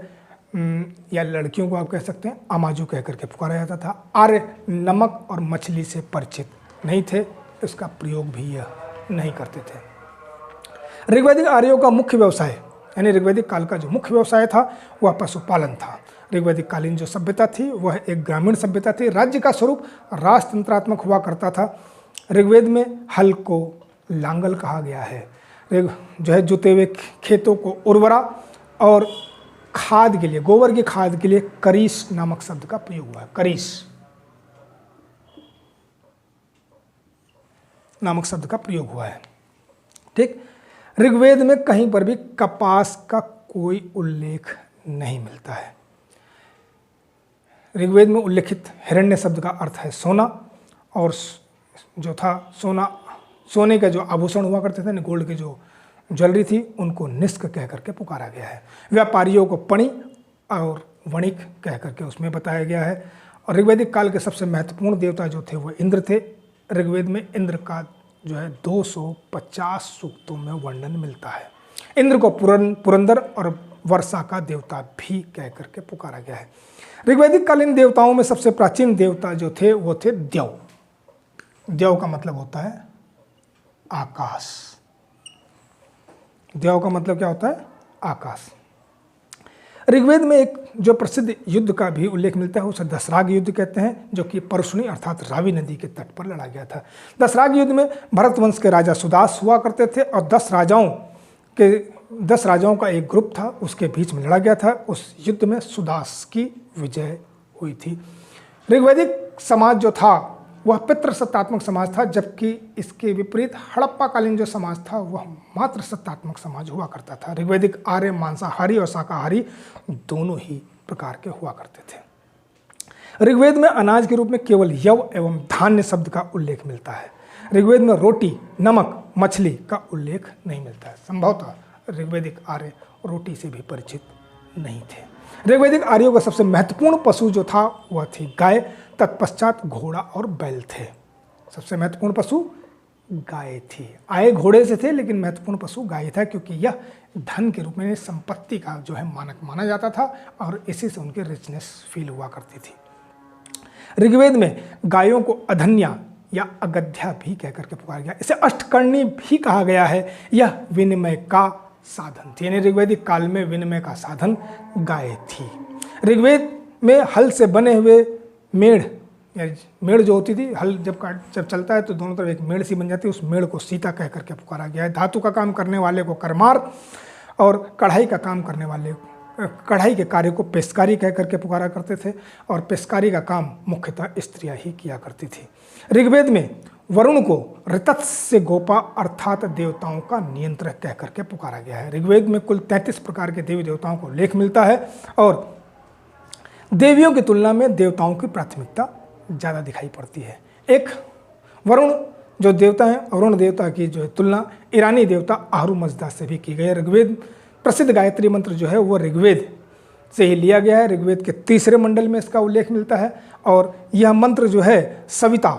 या लड़कियों को आप कह सकते हैं अमाजू कह करके पुकारा जाता था। आर्य नमक और मछली से परिचित नहीं थे, इसका प्रयोग भी यह नहीं करते थे। ऋग्वैदिक आर्यों का मुख्य व्यवसाय यानी ऋग्वैदिक काल का जो मुख्य व्यवसाय था वह पशुपालन था। ऋग्वैदिक कालीन जो सभ्यता थी वह एक ग्रामीण सभ्यता थी। राज्य का स्वरूप राजतंत्रात्मक हुआ करता था। ऋग्वेद में हल को लांगल कहा गया है। जो है जुते हुए खेतों को उर्वरा और खाद के लिए, गोबर की खाद के लिए करीश नामक शब्द का प्रयोग हुआ है। करीश नामक शब्द का प्रयोग हुआ है। ठीक, ऋग्वेद में कहीं पर भी कपास का कोई उल्लेख नहीं मिलता है। ऋग्वेद में उल्लेखित हिरण्य शब्द का अर्थ है सोना, और जो था सोने का जो आभूषण हुआ करते थे ना, गोल्ड की जो ज्वेलरी थी, उनको निष्क कह करके पुकारा गया है। व्यापारियों को पणि और वणिक कह करके उसमें बताया गया है। और ऋग्वैदिक काल के सबसे महत्वपूर्ण देवता जो थे वो इंद्र थे। ऋग्वेद में इंद्र का जो है 250 सूक्तों में वर्णन मिलता है। इंद्र को पुरंदर और वर्षा का देवता भी कह करके पुकारा गया है। ऋग्वैदिक कालीन देवताओं में सबसे प्राचीन देवता जो थे वो थे द्यौ। द्यौ का मतलब होता है आकाश। द्यौ का मतलब क्या होता है? आकाश। ऋग्वेद में एक जो प्रसिद्ध युद्ध का भी उल्लेख मिलता है उसे दशराग युद्ध कहते हैं, जो कि परशुनी अर्थात रावी नदी के तट पर लड़ा गया था। दशराग युद्ध में भरत वंश के राजा सुदास हुआ करते थे और 10 राजाओं का एक ग्रुप था, उसके बीच में लड़ा गया था। उस युद्ध में सुदास की विजय हुई थी। ऋग्वैदिक समाज जो था वह पितृसत्तात्मक समाज था, जबकि इसके विपरीत हड़प्पाकालीन जो समाज था वह मात्र सत्तात्मक समाज हुआ करता था। ऋग्वैदिक आर्य मांसाहारी और शाकाहारी दोनों ही प्रकार के हुआ करते थे। ऋग्वेद में अनाज के रूप में केवल यव एवं धान्य शब्द का उल्लेख मिलता है। ऋग्वेद में रोटी, नमक, मछली का उल्लेख नहीं मिलता है। संभवतः ऋग्वैदिक आर्य रोटी से भी परिचित नहीं थे। ऋग्वैदिक आर्यों का सबसे महत्वपूर्ण पशु जो था वह थी गाय, तत्पश्चात घोड़ा और बैल थे। सबसे महत्वपूर्ण पशु गाय थी। आए घोड़े से थे, लेकिन महत्वपूर्ण पशु गाय था, क्योंकि यह धन के रूप में संपत्ति का जो है मानक माना जाता था और इसी से उनकी रिचनेस फील हुआ करती थी। ऋग्वेद में गायों को अधन्या या अगध्या भी कह करके पुकारा गया। इसे अष्टकर्णी भी कहा गया है। यह विनिमय का साधन थी, यानी ऋग्वैदिक काल में विनिमय का साधन गाय थी। ऋग्वेद में हल से बने हुए मेड़ जो होती थी, हल जब चलता है तो दोनों तरफ एक मेड़ सी बन जाती है, उस मेड़ को सीता कह करके पुकारा गया है। धातु का काम करने वाले को करमार और कढ़ाई के कार्य को पेशकारी कह करके पुकारा करते थे, और पेशकारी का काम मुख्यतः स्त्रियां ही किया करती थी। ऋग्वेद में वरुण को ऋतस्य गोपा अर्थात देवताओं का नियंत्रक कह करके पुकारा गया है। ऋग्वेद में कुल 33 प्रकार के देवी देवताओं को उल्लेख मिलता है, और देवियों की तुलना में देवताओं की प्राथमिकता ज़्यादा दिखाई पड़ती है। एक वरुण जो देवता हैं, वरुण देवता की जो है तुलना ईरानी देवता आहरु मजदा से भी की गई है। ऋग्वेद प्रसिद्ध गायत्री मंत्र जो है वो ऋग्वेद से ही लिया गया है। ऋग्वेद के 3रे मंडल में इसका उल्लेख मिलता है, और यह मंत्र जो है सविता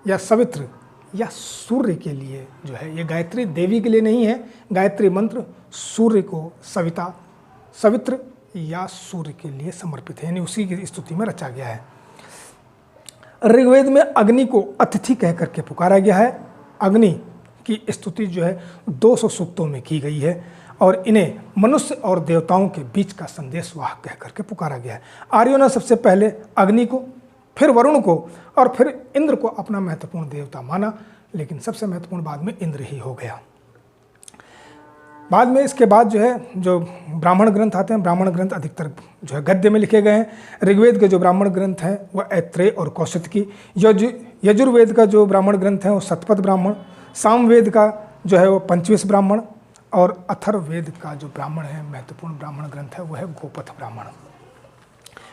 या सवित्र या सूर्य के लिए जो है, ये गायत्री देवी के लिए नहीं है। गायत्री मंत्र सूर्य को सविता, सवित्र या सूर्य के लिए समर्पित है, यानी उसी की स्तुति में रचा गया है। ऋग्वेद में अग्नि को अतिथि कह करके पुकारा गया है। अग्नि की स्तुति जो है 200 सूक्तों में की गई है, और इन्हें मनुष्य और देवताओं के बीच का संदेश वाहक कह करके पुकारा गया है। आर्यों ने सबसे पहले अग्नि को, फिर वरुण को और फिर इंद्र को अपना महत्वपूर्ण देवता माना, लेकिन सबसे महत्वपूर्ण बाद में इंद्र ही हो गया। बाद में इसके बाद जो है जो ब्राह्मण ग्रंथ आते हैं, ब्राह्मण ग्रंथ अधिकतर जो है गद्य में लिखे गए हैं। ऋग्वेद के जो ब्राह्मण ग्रंथ हैं वह ऐत्रेय और कौशिकी, यजुर्वेद का जो ब्राह्मण ग्रंथ है वो शतपथ ब्राह्मण, सामवेद का जो है वो पंचविश ब्राह्मण और अथर्ववेद का जो ब्राह्मण है, महत्वपूर्ण ब्राह्मण ग्रंथ है, वो है गोपथ ब्राह्मण।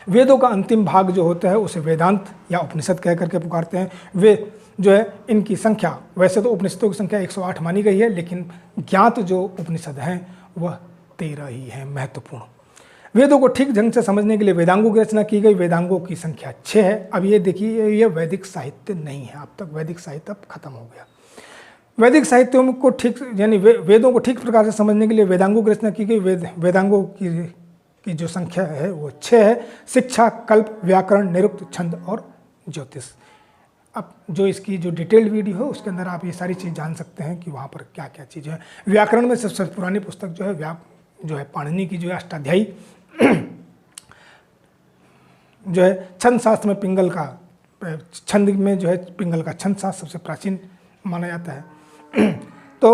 वेदों का अंतिम भाग जो होता है उसे वेदांत या उपनिषद कह करके पुकारते हैं। वे जो है इनकी संख्या, वैसे तो उपनिषदों की संख्या 108 मानी गई है, लेकिन ज्ञात जो उपनिषद हैं वह 13 ही हैं महत्वपूर्ण। वेदों को ठीक ढंग से समझने के लिए वेदांगों की रचना की गई। वेदांगों की संख्या 6 है। अब ये देखिए, ये वैदिक साहित्य नहीं है, अब तक वैदिक साहित्य अब खत्म हो गया। वैदिक साहित्यों को ठीक, यानी वेदों को ठीक प्रकार से समझने के लिए वेदांगों की रचना की गई। वेदांगों की जो संख्या है वो 6 है। शिक्षा, कल्प, व्याकरण, निरुक्त, छंद और ज्योतिष। अब जो इसकी जो डिटेल्ड वीडियो है उसके अंदर आप ये सारी चीज़ जान सकते हैं कि वहाँ पर क्या क्या चीज़ें हैं। व्याकरण में सबसे पुरानी पुस्तक जो है पाणिनि की जो है अष्टाध्यायी जो है। छंद शास्त्र में पिंगल का, छंद में जो है पिंगल का छंद शास्त्र सबसे प्राचीन माना जाता है। तो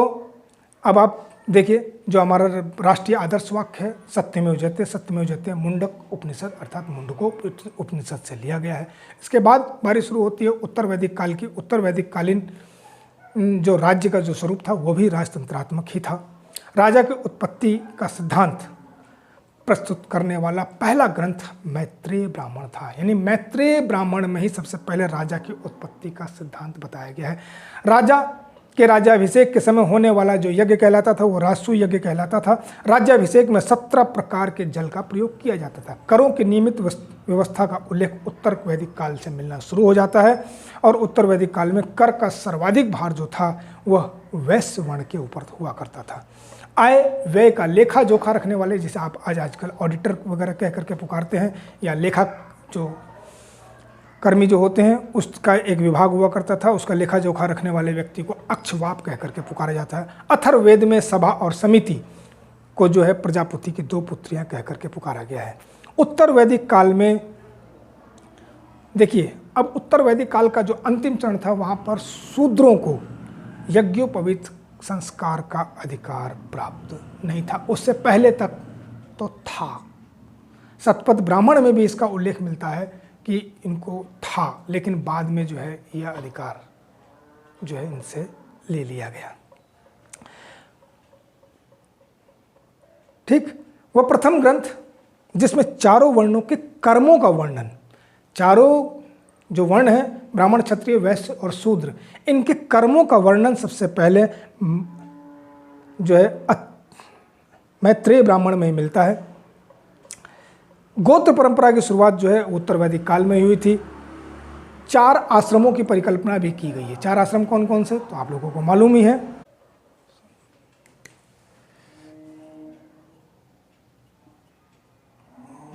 अब आप देखिए, जो हमारा राष्ट्रीय आदर्श वाक्य है सत्यमेव जयते, सत्यमेव जयते, मुंडक उपनिषद अर्थात मुंडको उपनिषद से लिया गया है। इसके बाद बारी शुरू होती है उत्तर वैदिक काल की। उत्तर वैदिक कालीन जो राज्य का जो स्वरूप था वो भी राजतंत्रात्मक ही था। राजा की उत्पत्ति का सिद्धांत प्रस्तुत करने वाला पहला ग्रंथ मैत्रेय ब्राह्मण था, यानी मैत्रेय ब्राह्मण में ही सबसे पहले राजा की उत्पत्ति का सिद्धांत बताया गया है। राजा के राज्याभिषेक के समय होने वाला जो यज्ञ कहलाता था वो राजसूय यज्ञ कहलाता था। राज्याभिषेक में 17 प्रकार के जल का प्रयोग किया जाता था। करों की नियमित व्यवस्था का उल्लेख उत्तर वैदिक काल से मिलना शुरू हो जाता है और उत्तर वैदिक काल में कर का सर्वाधिक भार जो था वह वैश्य वर्ण के ऊपर हुआ करता था। आय व्यय का लेखा जोखा रखने वाले, जिसे आप आजकल ऑडिटर वगैरह कह करके पुकारते हैं, या लेखा जो कर्मी जो होते हैं उसका एक विभाग हुआ करता था, उसका लेखा जोखा रखने वाले व्यक्ति को अक्षवाप कह करके पुकारा जाता है। अथर्ववेद में सभा और समिति को जो है प्रजापति की 2 पुत्रियां कह करके पुकारा गया है। उत्तर वैदिक काल में देखिए, अब उत्तर वैदिक काल का जो अंतिम चरण था वहाँ पर शूद्रों को यज्ञोपवीत संस्कार का अधिकार प्राप्त नहीं था। उससे पहले तक तो था। शतपथ ब्राह्मण में भी इसका उल्लेख मिलता है कि इनको था, लेकिन बाद में जो है यह अधिकार जो है इनसे ले लिया गया। ठीक, वह प्रथम ग्रंथ जिसमें चारों वर्णों के कर्मों का वर्णन, चारों जो वर्ण है ब्राह्मण, क्षत्रिय, वैश्य और शूद्र, इनके कर्मों का वर्णन सबसे पहले जो है मैत्रेय ब्राह्मण में ही मिलता है। गोत्र परंपरा की शुरुआत जो है उत्तर वैदिक काल में हुई थी। 4 आश्रमों की परिकल्पना भी की गई है। 4 आश्रम कौन कौन से तो आप लोगों को मालूम ही है।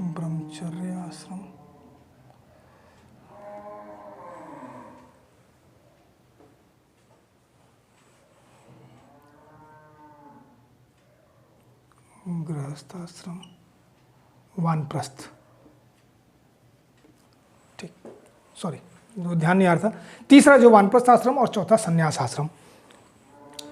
ब्रह्मचर्य आश्रम, गृहस्थ आश्रम, वानप्रस्थ, ठीक, सॉरी ध्यान नहीं आ रहा था। तीसरा जो वानप्रस्थ आश्रम और चौथा संन्यास आश्रम।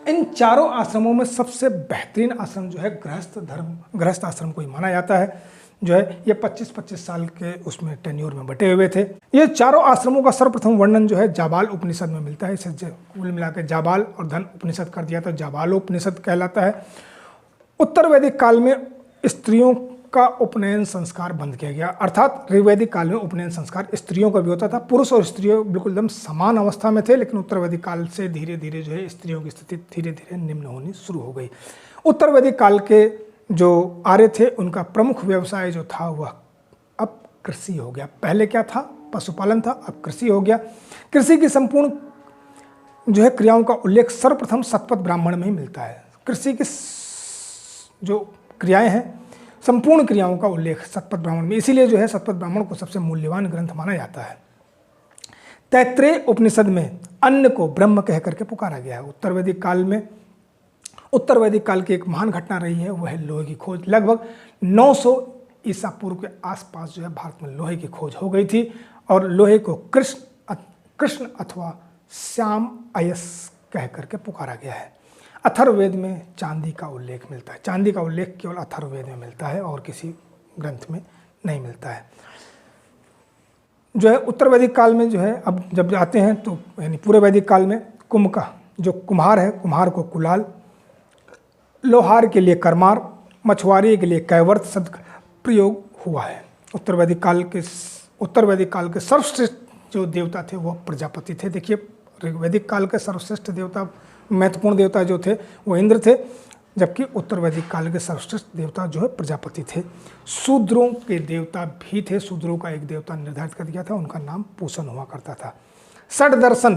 इन चारों आश्रमों में सबसे बेहतरीन आश्रम जो है गृहस्थ आश्रम को ही माना जाता है, जो है ये 25-25 साल के उसमें टेन्योर में बटे हुए थे। ये चारों आश्रमों का सर्वप्रथम वर्णन जो है जाबाल उपनिषद में मिलता है। इसे कुल मिलाकर जाबाल और धन उपनिषद कर दिया तो जाबालोपनिषद कहलाता है। उत्तर वैदिक काल में स्त्रियों का उपनयन संस्कार बंद किया गया, अर्थात ऋग्वैदिक काल में उपनयन संस्कार स्त्रियों का भी होता था। पुरुष और स्त्रियों बिल्कुल एकदम समान अवस्था में थे, लेकिन उत्तर वैदिक काल से धीरे धीरे जो है स्त्रियों की स्थिति धीरे धीरे निम्न होनी शुरू हो गई। उत्तर वैदिक काल के जो आर्य थे उनका प्रमुख व्यवसाय जो था वह अब कृषि हो गया। पहले क्या था, पशुपालन था, अब कृषि हो गया। कृषि की संपूर्ण जो है क्रियाओं का उल्लेख सर्वप्रथम शतपथ ब्राह्मण में ही मिलता है। कृषि की जो क्रियाएं हैं, संपूर्ण क्रियाओं का उल्लेख शतपथ ब्राह्मण में, इसीलिए जो है शतपथ ब्राह्मण को सबसे मूल्यवान ग्रंथ माना जाता है। तैत्रेय उपनिषद में अन्न को ब्रह्म कह करके पुकारा गया है। उत्तर वैदिक काल में उत्तर वैदिक काल की एक महान घटना रही है, वह है लोहे की खोज। लगभग 900 ईसा पूर्व के आसपास जो है भारत में लोहे की खोज हो गई थी और लोहे को कृष्ण अथवा श्याम अयस कह करके पुकारा गया है। अथर्ववेद में चांदी का उल्लेख मिलता है। चांदी का उल्लेख केवल अथर्ववेद में मिलता है और किसी ग्रंथ में नहीं मिलता है। जो है उत्तर वैदिक काल में जो है, अब जब जाते हैं तो यानी पूरे वैदिक काल में कुंभ का जो कुम्हार है, कुम्हार को कुलाल, लोहार के लिए करमार, मछुआरे के लिए कैवर्त शब्द का प्रयोग हुआ है। उत्तर वैदिक काल के सर्वश्रेष्ठ जो देवता थे वो प्रजापति थे। देखिए, वैदिक काल के सर्वश्रेष्ठ देवता, महत्वपूर्ण देवता जो थे वो इंद्र थे, जबकि उत्तर वैदिक काल के सर्वश्रेष्ठ देवता जो है प्रजापति थे। शूद्रों के देवता भी थे। शूद्रों का एक देवता निर्धारित कर दिया था, उनका नाम पूषण हुआ करता था। षड दर्शन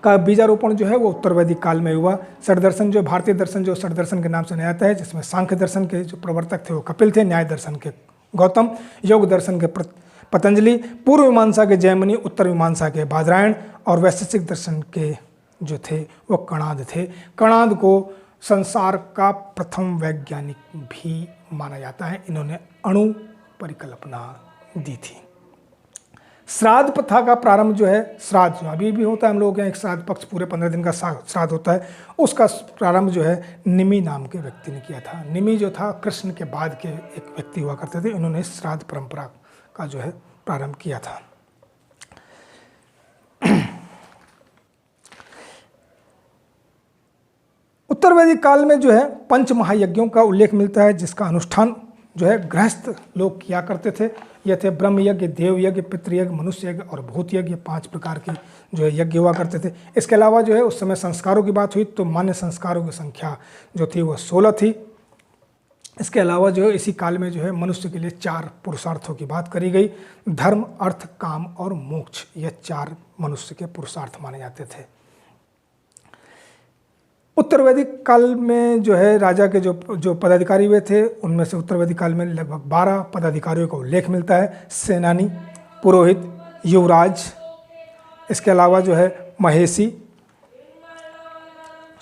का बीजारोपण जो है वो उत्तर वैदिक काल में हुआ। षड दर्शन जो भारतीय दर्शन जो षड दर्शन के नाम से जाता है, जिसमें सांख्य दर्शन के जो प्रवर्तक थे वो कपिल थे, न्याय दर्शन के गौतम, योग दर्शन के पतंजलि, पूर्व मीमांसा के जैमिनी, उत्तर मीमांसा के बादरायण और वैशेषिक दर्शन के जो थे वो कणाद थे। कणाद को संसार का प्रथम वैज्ञानिक भी माना जाता है। इन्होंने अणु परिकल्पना दी थी। श्राद्ध प्रथा का प्रारंभ जो है, श्राद्ध जो अभी भी होता है, हम लोगों के यहाँ एक श्राद्ध पक्ष पूरे 15 दिन का श्राद्ध होता है, उसका प्रारंभ जो है निमि नाम के व्यक्ति ने किया था। निमि जो था कृष्ण के बाद के एक व्यक्ति हुआ करते थे। इन्होंने श्राद्ध परंपरा का जो है प्रारंभ किया था। उत्तर वैदिक काल में जो है पंच महायज्ञों का उल्लेख मिलता है, जिसका अनुष्ठान जो है गृहस्थ लोग किया करते थे। यह थे ब्रह्म यज्ञ, देव यज्ञ, पितृयज्ञ, मनुष्य यज्ञ और भूत यज्ञ। 5 प्रकार के जो है यज्ञ हुआ करते थे। इसके अलावा जो है उस समय संस्कारों की बात हुई तो मान्य संस्कारों की संख्या जो थी वह 16 थी। इसके अलावा जो है इसी काल में जो है मनुष्य के लिए 4 पुरुषार्थों की बात करी गई। धर्म, अर्थ, काम और मोक्ष, यह 4 मनुष्य के पुरुषार्थ माने जाते थे। उत्तर वैदिक काल में जो है राजा के जो पदाधिकारी हुए थे, उनमें से उत्तर वैदिक काल में लगभग 12 पदाधिकारियों का उल्लेख मिलता है। सेनानी, पुरोहित, युवराज, इसके अलावा जो है महेशी,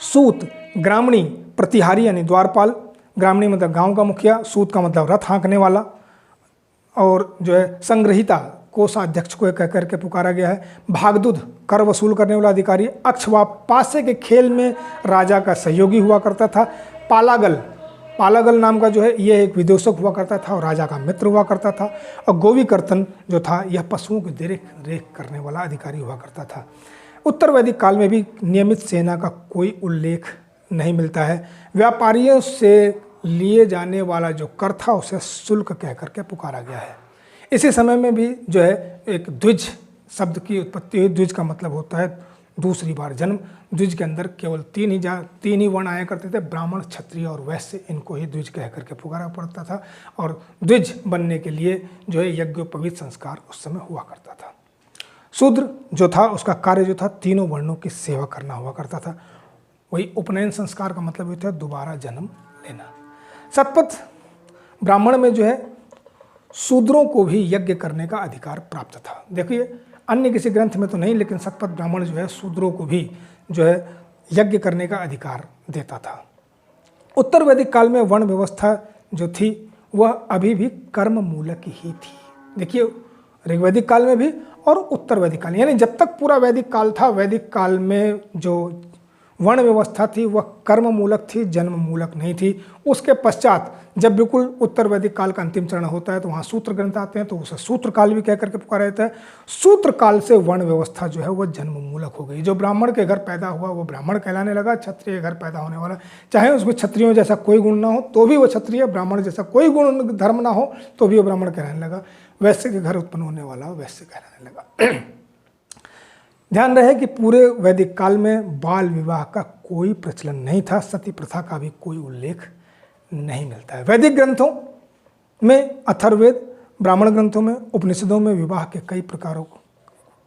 सूत, ग्रामणी, प्रतिहारी यानी द्वारपाल। ग्रामणी मतलब गांव का मुखिया, सूत का मतलब रथ हाँकने वाला, और जो है संग्रहिता कोषाध्यक्ष को कह करके पुकारा गया है। भागदूत कर वसूल करने वाला अधिकारी। अक्षवा पासे के खेल में राजा का सहयोगी हुआ करता था। पालागल नाम का जो है यह एक विदूषक हुआ करता था और राजा का मित्र हुआ करता था। और गोविकर्तन जो था यह पशुओं की देख रेख करने वाला अधिकारी हुआ करता था। उत्तर वैदिक काल में भी नियमित सेना का कोई उल्लेख नहीं मिलता है। व्यापारियों से लिए जाने वाला जो कर था उसे शुल्क कह करके पुकारा गया है। इसी समय में भी जो है एक द्विज शब्द की उत्पत्ति हुई। द्विज का मतलब होता है दूसरी बार जन्म। द्विज के अंदर केवल 3 ही वर्ण आया करते थे, ब्राह्मण, क्षत्रिय और वैश्य। इनको ही द्विज कह करके पुकारा पड़ता था। और द्विज बनने के लिए जो है यज्ञोपवीत संस्कार उस समय हुआ करता था। शूद्र जो था उसका कार्य जो था 3 वर्णों की सेवा करना हुआ करता था। वही उपनयन संस्कार का मतलब होता है दोबारा जन्म लेना। शतपथ ब्राह्मण में जो है शूद्रों को भी यज्ञ करने का अधिकार प्राप्त था। देखिए, अन्य किसी ग्रंथ में तो नहीं, लेकिन शतपथ ब्राह्मण जो है शूद्रों को भी जो है यज्ञ करने का अधिकार देता था। उत्तर वैदिक काल में वर्ण व्यवस्था जो थी वह अभी भी कर्म मूलक ही थी। देखिए, ऋग्वैदिक काल में भी और उत्तर वैदिक काल, यानी जब तक पूरा वैदिक काल था, वैदिक काल में जो वर्ण व्यवस्था थी वह कर्म मूलक थी, जन्म मूलक नहीं थी। उसके पश्चात जब बिल्कुल उत्तर वैदिक काल का अंतिम चरण होता है तो वहाँ सूत्र ग्रंथ आते हैं, तो उसे सूत्र काल भी कह करके पुकारा जाता है। सूत्र काल से वर्ण व्यवस्था जो है वह जन्म मूलक हो गई। जो ब्राह्मण के घर पैदा हुआ वो ब्राह्मण कहलाने लगा। क्षत्रिय के घर पैदा होने वाला, चाहे उसमें क्षत्रियों जैसा कोई गुण ना हो तो भी वो क्षत्रिय, ब्राह्मण जैसा कोई गुण धर्म ना हो तो भी वो ब्राह्मण कहलाने लगा। वैश्य के घर उत्पन्न होने वाला वैश्य कहलाने लगा। ध्यान रहे कि पूरे वैदिक काल में बाल विवाह का कोई प्रचलन नहीं था। सती प्रथा का भी कोई उल्लेख नहीं मिलता है। वैदिक ग्रंथों में, अथर्ववेद, ब्राह्मण ग्रंथों में, उपनिषदों में विवाह के कई प्रकारों को,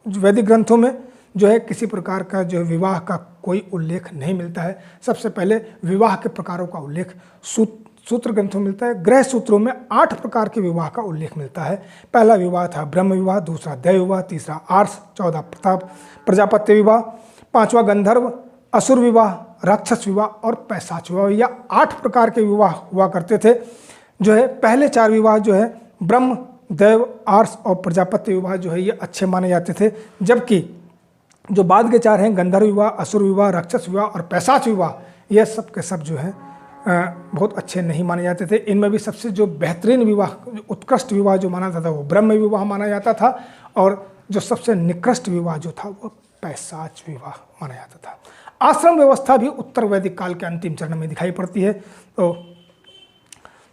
वैदिक ग्रंथों में जो है किसी प्रकार का जो है विवाह का कोई उल्लेख नहीं मिलता है। सबसे पहले विवाह के प्रकारों का उल्लेख सूत्र ग्रंथों में मिलता है। गृह सूत्रों में 8 प्रकार के विवाह का उल्लेख मिलता है। पहला विवाह था ब्रह्म विवाह, दूसरा दैव विवाह, तीसरा आर्ष, 14 प्रजापत्य विवाह, 5वां गंधर्व असुर विवाह, राक्षस विवाह और पैशाच विवाह, या 8 प्रकार के विवाह हुआ करते थे। जो है पहले 4 विवाह जो है ब्रह्म, देव, आर्ष और प्रजापति विवाह जो है ये अच्छे माने जाते थे, जबकि जो बाद के 4 हैं गंधर्व विवाह, असुर विवाह, राक्षस विवाह और पैशाच विवाह, ये सब के सब जो है बहुत अच्छे नहीं माने जाते थे। इनमें भी सबसे जो बेहतरीन विवाह, उत्कृष्ट विवाह जो माना जाता था वो ब्रह्म विवाह माना जाता था, और जो सबसे निकृष्ट विवाह जो था वो पैशाच विवाह माना जाता था। आश्रम व्यवस्था भी उत्तर वैदिक काल के अंतिम चरण में दिखाई पड़ती है।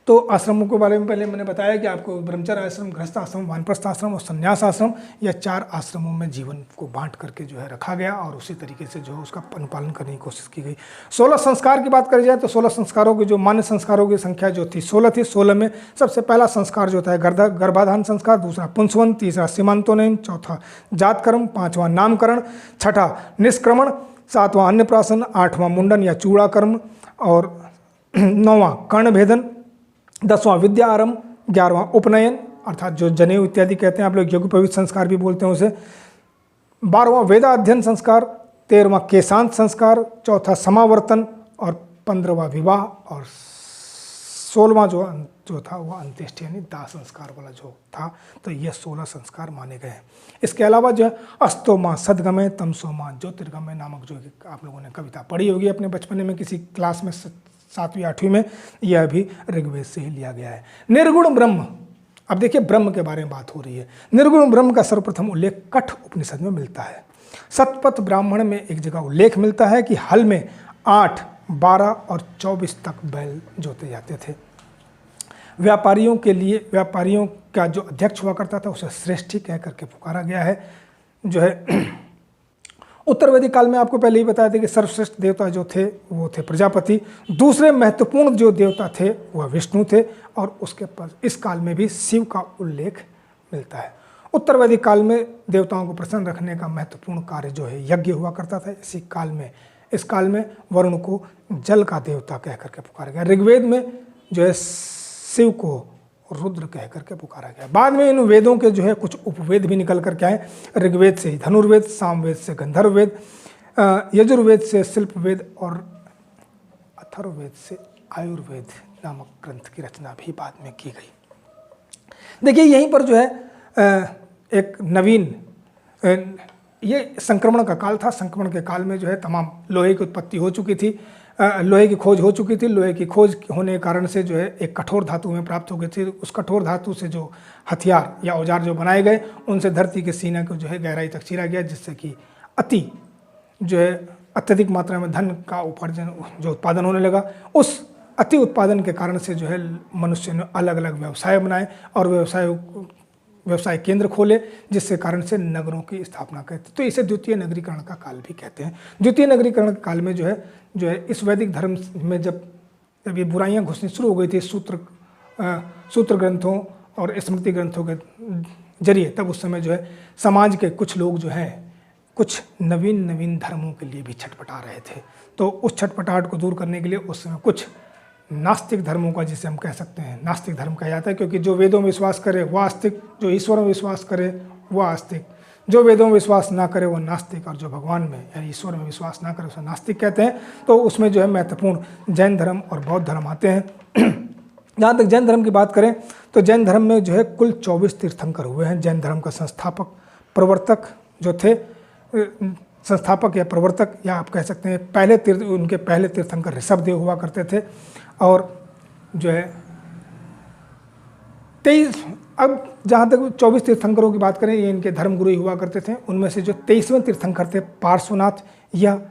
तो आश्रमों के बारे में पहले मैंने बताया कि आपको ब्रह्मचर्य आश्रम, गृहस्थ आश्रम, वानप्रस्थ आश्रम और संन्यास आश्रम, या 4 आश्रमों में जीवन को बांट करके जो है रखा गया, और उसी तरीके से जो उसका अनुपालन करने की कोशिश की गई। 16 संस्कार की बात करी जाए तो 16 संस्कारों की जो मान्य संस्कारों की संख्या जो थी 16 थी। 16 में सबसे पहला संस्कार जो होता है गर्भाधान संस्कार, दूसरा पुंसवन, तीसरा सीमांतोनयन, चौथा जातकर्म, 5वां नामकरण, 6ठा निष्क्रमण, 7वां अन्नप्राशन, 8वां मुंडन या चूड़ाकर्म, और 9वां कर्णभेदन, 10वां विद्या आरंभ, 11वां उपनयन अर्थात जो जनेऊ इत्यादि कहते हैं आप लोग, यज्ञोपवीत संस्कार भी बोलते हैं उसे, 12वां वेदा अध्ययन संस्कार, 13वां केशांत संस्कार, चौथा समावर्तन और 15वां विवाह, और 16वां जो था वो अंत्येष्टि यानी दाह संस्कार वाला जो था। तो ये 16 संस्कार माने गए हैं। इसके अलावा जो है अस्तोमा सदगमय तमसोमा ज्योतिर्गमय नामक जो आप लोगों ने कविता पढ़ी होगी अपने बचपन में किसी क्लास में 7वीं 8वीं में, यह भी ऋग्वेद से ही लिया गया है। निर्गुण ब्रह्म, अब देखिए ब्रह्म के बारे में बात हो रही है। निर्गुण ब्रह्म का सर्वप्रथम उल्लेख कठ उपनिषद में मिलता है। सतपथ ब्राह्मण में एक जगह उल्लेख मिलता है कि हल में 8, 12 और 24 तक बैल जोते जाते थे। व्यापारियों के लिए, व्यापारियों का जो अध्यक्ष हुआ करता था उसे श्रेष्ठी कह करके पुकारा गया है। जो है उत्तर वैदिक काल में आपको पहले ही बताया था कि सर्वश्रेष्ठ देवता जो थे वो थे प्रजापति। दूसरे महत्वपूर्ण जो देवता थे वह विष्णु थे, और उसके पास इस काल में भी शिव का उल्लेख मिलता है। उत्तर वैदिक काल में देवताओं को प्रसन्न रखने का महत्वपूर्ण कार्य जो है यज्ञ हुआ करता था। इस काल में वरुण को जल का देवता कह करके पुकारा गया। ऋग्वेद में जो है शिव को रुद्र कह करके पुकारा गया। बाद में इन वेदों के जो है कुछ उपवेद भी निकल करके आए। ऋग्वेद से धनुर्वेद, सामवेद से गंधर्ववेद, यजुर्वेद से शिल्पवेद और अथर्ववेद से आयुर्वेद नामक ग्रंथ की रचना भी बाद में की गई। देखिए यहीं पर जो है एक नवीन, ये संक्रमण का काल था। संक्रमण के काल में जो है तमाम लोहे की उत्पत्ति हो चुकी थी, लोहे की खोज हो चुकी थी। लोहे की खोज होने के कारण से जो है एक कठोर धातु में प्राप्त हो गई थी। उस कठोर धातु से जो हथियार या औजार जो बनाए गए उनसे धरती के सीने को जो है गहराई तक चीरा गया, जिससे कि अत्यधिक मात्रा में धन का उपार्जन जो उत्पादन होने लगा। उस अति उत्पादन के कारण से जो है मनुष्य ने अलग अलग व्यवसाय बनाए और व्यवसाय केंद्र खोले, जिससे कारण से नगरों की स्थापना करते। तो इसे द्वितीय नगरीकरण का काल भी कहते हैं। द्वितीय नगरीकरण काल में जो है इस वैदिक धर्म में जब ये बुराइयां घुसनी शुरू हो गई थी सूत्र ग्रंथों और स्मृति ग्रंथों के जरिए, तब उस समय जो है समाज के कुछ लोग जो हैं कुछ नवीन धर्मों के लिए भी छटपटा रहे थे। तो उस छटपटाहट को दूर करने के लिए उस समय कुछ नास्तिक धर्मों का, जिसे हम कह सकते हैं नास्तिक धर्म कहा जाता है, क्योंकि जो वेदों में विश्वास करे वह आस्तिक, जो ईश्वर में विश्वास करे वह आस्तिक, जो वेदों में विश्वास ना करे वह नास्तिक, और जो भगवान में या ईश्वर में विश्वास ना करे उसे नास्तिक कहते हैं। तो उसमें जो है महत्वपूर्ण जैन धर्म और बौद्ध धर्म आते हैं। जहाँ तक जैन धर्म की बात करें तो जैन धर्म में जो है कुल 24 तीर्थंकर हुए हैं। जैन धर्म का संस्थापक प्रवर्तक जो थे, संस्थापक या प्रवर्तक या आप कह सकते हैं उनके पहले तीर्थंकर ऋषभदेव हुआ करते थे। और जो है 23, अब जहाँ तक 24 तीर्थंकरों की बात करें ये इनके धर्मगुरु ही हुआ करते थे। उनमें से जो 23वें तीर्थंकर थे पार्श्वनाथ, यह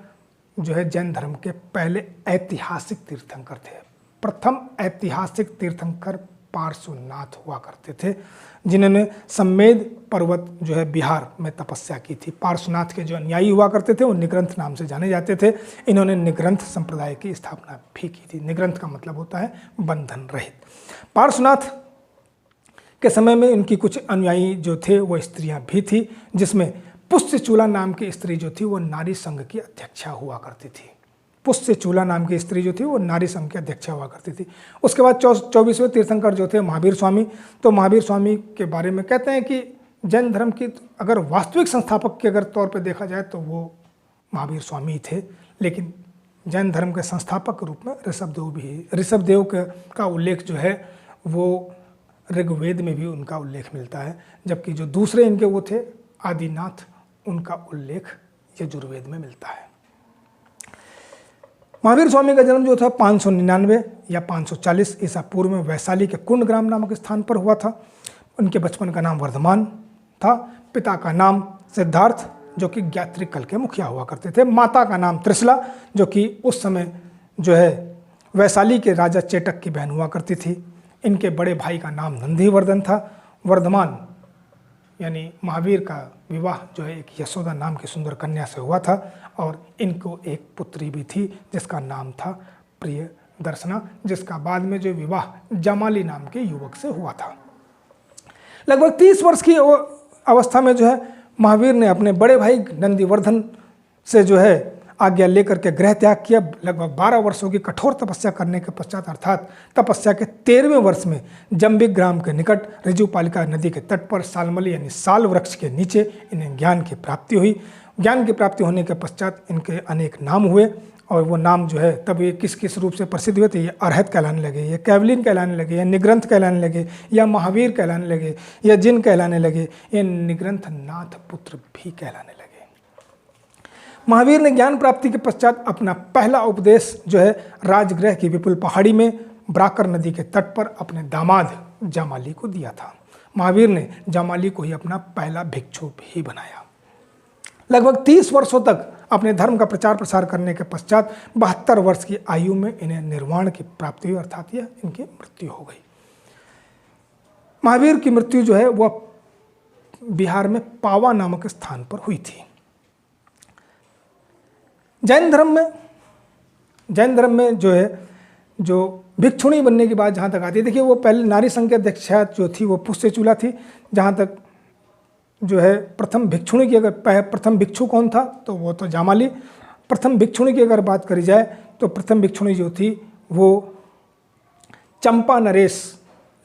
जो है जैन धर्म के पहले ऐतिहासिक तीर्थंकर थे। प्रथम ऐतिहासिक तीर्थंकर पार्श्वनाथ हुआ करते थे, जिन्होंने सम्मेद पर्वत जो है बिहार में तपस्या की थी। पार्श्वनाथ के जो अनुयायी हुआ करते थे वो निग्रंथ नाम से जाने जाते थे। इन्होंने निग्रंथ संप्रदाय की स्थापना भी की थी। निग्रंथ का मतलब होता है बंधन रहित। पार्श्वनाथ के समय में इनकी कुछ अनुयायी जो थे वो स्त्रियां भी थी, जिसमें पुष्यचूला नाम की स्त्री जो थी वो नारी संघ की अध्यक्षा हुआ करती थी। पुष्यचूला नाम की स्त्री जो थी वो नारी संघ की अध्यक्षा हुआ करती थी। उसके बाद 24वें तीर्थंकर जो थे महावीर स्वामी। तो महावीर स्वामी के बारे में कहते हैं कि जैन धर्म की अगर वास्तविक संस्थापक के अगर तौर पे देखा जाए तो वो महावीर स्वामी थे, लेकिन जैन धर्म के संस्थापक के रूप में ऋषभदेव भी है। ऋषभदेव का उल्लेख जो है वो ऋग्वेद में भी उनका उल्लेख मिलता है, जबकि जो दूसरे इनके वो थे आदिनाथ, उनका उल्लेख यजुर्वेद में मिलता है। महावीर स्वामी का जन्म जो था 599 या 540 ईसा पूर्व में वैशाली के कुंडग्राम नामक स्थान पर हुआ था। उनके बचपन का नाम वर्धमान था। पिता का नाम सिद्धार्थ जो कि ज्ञात्रिकल के मुखिया हुआ करते थे। माता का नाम त्रिशला जो कि उस समय जो है वैशाली के राजा चेटक की बहन हुआ करती थी। इनके बड़े भाई का नाम नंदीवर्धन था। वर्धमान यानी महावीर का विवाह जो है एक यशोदा नाम की सुंदर कन्या से हुआ था और इनको एक पुत्री भी थी जिसका नाम था प्रियदर्शना, जिसका बाद में जो विवाह जमाली नाम के युवक से हुआ था। लगभग 30 वर्ष की अवस्था में जो है महावीर ने अपने बड़े भाई नंदीवर्धन से जो है आज्ञा लेकर के गृह त्याग किया। लगभग 12 वर्षों की कठोर तपस्या करने के पश्चात अर्थात तपस्या के 13वें वर्ष में जंबिक ग्राम के निकट ऋजुपालिका नदी के तट पर सालमली यानी साल वृक्ष के नीचे इन्हें ज्ञान की प्राप्ति हुई। ज्ञान की प्राप्ति होने के पश्चात इनके अनेक नाम हुए और वो नाम जो है तब ये किस किस रूप से प्रसिद्ध हुए थे। ये अर्हत कहलाने लगे, ये कैवलिन कहलाने लगे, या निग्रंथ कहलाने लगे, या महावीर कहलाने लगे, या जिन कहलाने लगे, ये निग्रंथ नाथ पुत्र भी कहलाने लगे। महावीर ने ज्ञान प्राप्ति के पश्चात अपना पहला उपदेश जो है राजगृह की विपुल पहाड़ी में ब्राकर नदी के तट पर अपने दामाद जामाली को दिया था। महावीर ने जामाली को ही अपना पहला भिक्षु भी बनाया। लगभग 30 वर्षों तक अपने धर्म का प्रचार प्रसार करने के पश्चात 72 वर्ष की आयु में इन्हें निर्वाण की प्राप्ति हुई, अर्थात यह इनकी मृत्यु हो गई। महावीर की मृत्यु जो है वह बिहार में पावा नामक स्थान पर हुई थी। जैन धर्म में जो है जो भिक्षुणी बनने की बात जहाँ तक आती है, देखिए वो पहले नारी संघ की अध्यक्षा जो थी वो पुष्य चूला थी। जहाँ तक जो है प्रथम भिक्षुणी की अगर प्रथम भिक्षु कौन था तो वो तो जामाली। प्रथम भिक्षुणी की अगर बात करी जाए तो प्रथम भिक्षुणी जो थी वो चंपा नरेश,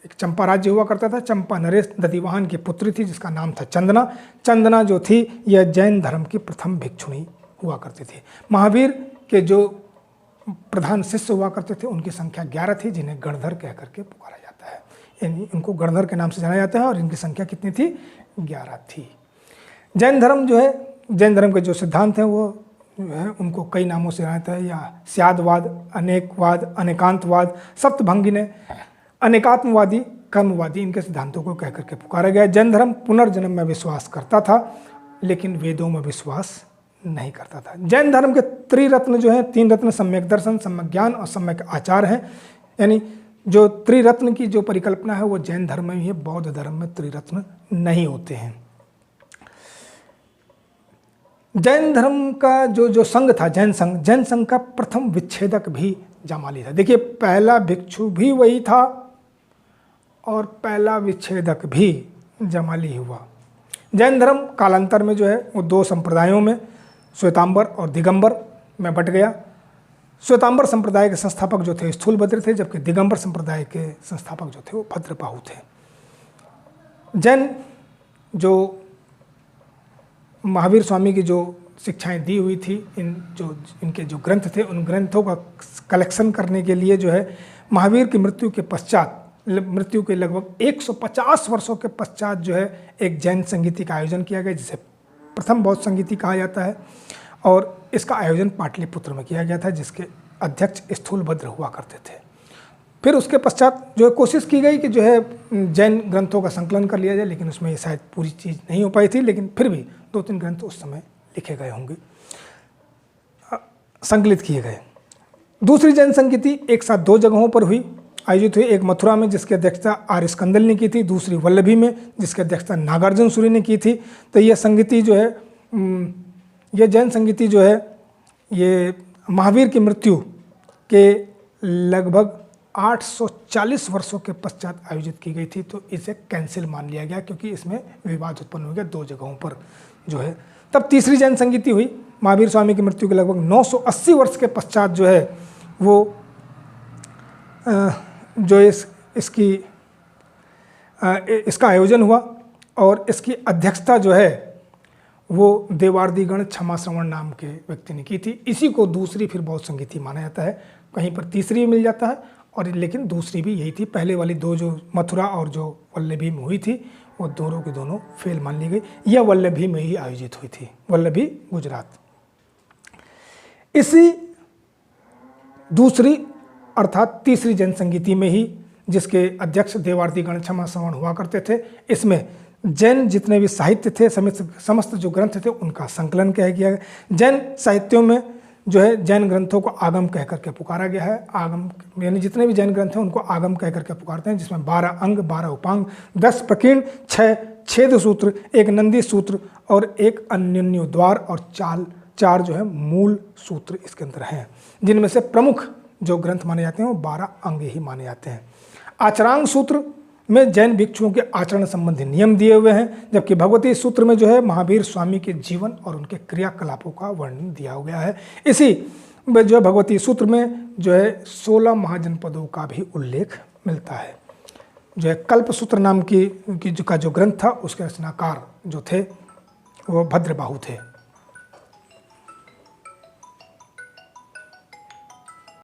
एक चंपा राज्य हुआ करता था, चंपा नरेश दधिवाहन की पुत्री थी जिसका नाम था चंदना। चंदना जो थी यह जैन धर्म की प्रथम भिक्षुणी हुआ करती थी। महावीर के जो प्रधान शिष्य हुआ करते थे उनकी संख्या 11 थी, जिन्हें गणधर कह करके पुकारा जाता है। यानी इनको गणधर के नाम से जाना जाता है और इनकी संख्या कितनी थी? 11 थी। जैन धर्म जो है, जैन धर्म के जो सिद्धांत हैं वो जो है उनको कई नामों से जाना जाता है, या स्यादवाद, अनेकवाद, अनेकांतवाद, सप्तभंगी ने अनेकात्मवादी, कर्मवादी, इनके सिद्धांतों को कह करके पुकारा गया। जैन धर्म पुनर्जन्म में विश्वास करता था लेकिन वेदों में विश्वास नहीं करता था। जैन धर्म के त्रिरत्न जो है, 3 रत्न सम्यक दर्शन, सम्यक ज्ञान और सम्यक आचार हैं। यानी जो त्रिरत्न की जो परिकल्पना है वो जैन धर्म में ही है, बौद्ध धर्म में त्रिरत्न नहीं होते हैं। जैन धर्म का जो संघ था जैन संघ का प्रथम विच्छेदक भी जामाली था। देखिए पहला भिक्षु भी वही था और पहला विच्छेदक भी जामाली हुआ। जैन धर्म कालांतर में जो है वो 2 संप्रदायों में, श्वेतांबर और दिगंबर में बट गया। श्वेतांबर संप्रदाय के संस्थापक जो थे स्थूलभद्र थे, जबकि दिगंबर संप्रदाय के संस्थापक जो थे वो भद्रबाहु थे। जैन जो महावीर स्वामी की जो शिक्षाएं दी हुई थी, इनके जो ग्रंथ थे उन ग्रंथों का कलेक्शन करने के लिए जो है महावीर की मृत्यु के पश्चात, मृत्यु के लगभग 150 वर्षों के पश्चात जो है एक जैन संगीति का आयोजन किया गया, जिसे प्रथम बौद्ध संगीति कहा जाता है। और इसका आयोजन पाटलिपुत्र में किया गया था, जिसके अध्यक्ष स्थूलभद्र हुआ करते थे। फिर उसके पश्चात जो है कोशिश की गई कि जो है जैन ग्रंथों का संकलन कर लिया जाए, लेकिन उसमें ये शायद पूरी चीज़ नहीं हो पाई थी, लेकिन फिर भी 2-3 ग्रंथ उस समय लिखे गए होंगे, संकलित किए गए। दूसरी जैन संगीति एक साथ 2 जगहों पर हुई, आयोजित हुई। एक मथुरा में जिसकी अध्यक्षता आर्य स्कंदल ने की थी, दूसरी वल्लभी में जिसकी अध्यक्षता नागार्जुन सूर्य ने की थी। तो यह संगीति जो है, यह जैन संगीति जो है ये महावीर की मृत्यु के लगभग 840 वर्षों के पश्चात आयोजित की गई थी। तो इसे कैंसिल मान लिया गया क्योंकि इसमें विवाद उत्पन्न हो गया 2 जगहों पर जो है। तब तीसरी जैन संगीति हुई महावीर स्वामी की मृत्यु के लगभग 980 वर्ष के पश्चात जो है वो जो इसका आयोजन हुआ और इसकी अध्यक्षता जो है वो देवार्दिगण क्षमा श्रवण नाम के व्यक्ति ने की थी। इसी को दूसरी फिर बौद्ध संगीति माना जाता है। कहीं पर तीसरी मिल जाता है और लेकिन दूसरी भी यही थी। पहले वाली दो जो मथुरा और जो वल्लभी में हुई थी वो दोनों की दोनों फेल मान ली गई। यह वल्लभी में ही आयोजित हुई थी, वल्लभी गुजरात। इसी दूसरी अर्थात तीसरी जैन संगीति में ही, जिसके अध्यक्ष देवार्दिगण क्षमा श्रवण हुआ करते थे, इसमें जैन जितने भी साहित्य थे, समस्त जो ग्रंथ थे उनका संकलन किया गया। जैन साहित्यों में जो है जैन ग्रंथों को आगम कह करके पुकारा गया है। आगम यानी जितने भी जैन ग्रंथ हैं उनको आगम कह करके पुकारते हैं, जिसमें 12 अंग, 12 उपांग, 10 प्रकीर्ण, 6 छेद सूत्र, 1 नंदी सूत्र और 1 अन्योन्योद्वार और 4 जो है मूल सूत्र इसके अंदर हैं, जिनमें से प्रमुख जो ग्रंथ माने जाते हैं वो 12 अंग ही माने जाते हैं। आचरांग सूत्र में जैन भिक्षुओं के आचरण संबंधी नियम दिए हुए हैं, जबकि भगवती सूत्र में जो है महावीर स्वामी के जीवन और उनके क्रियाकलापों का वर्णन दिया गया है। इसी जो है भगवती सूत्र में जो है 16 महाजनपदों का भी उल्लेख मिलता है। जो है कल्प सूत्र नाम की जो ग्रंथ था उसके रचनाकार जो थे वो भद्रबाहु थे।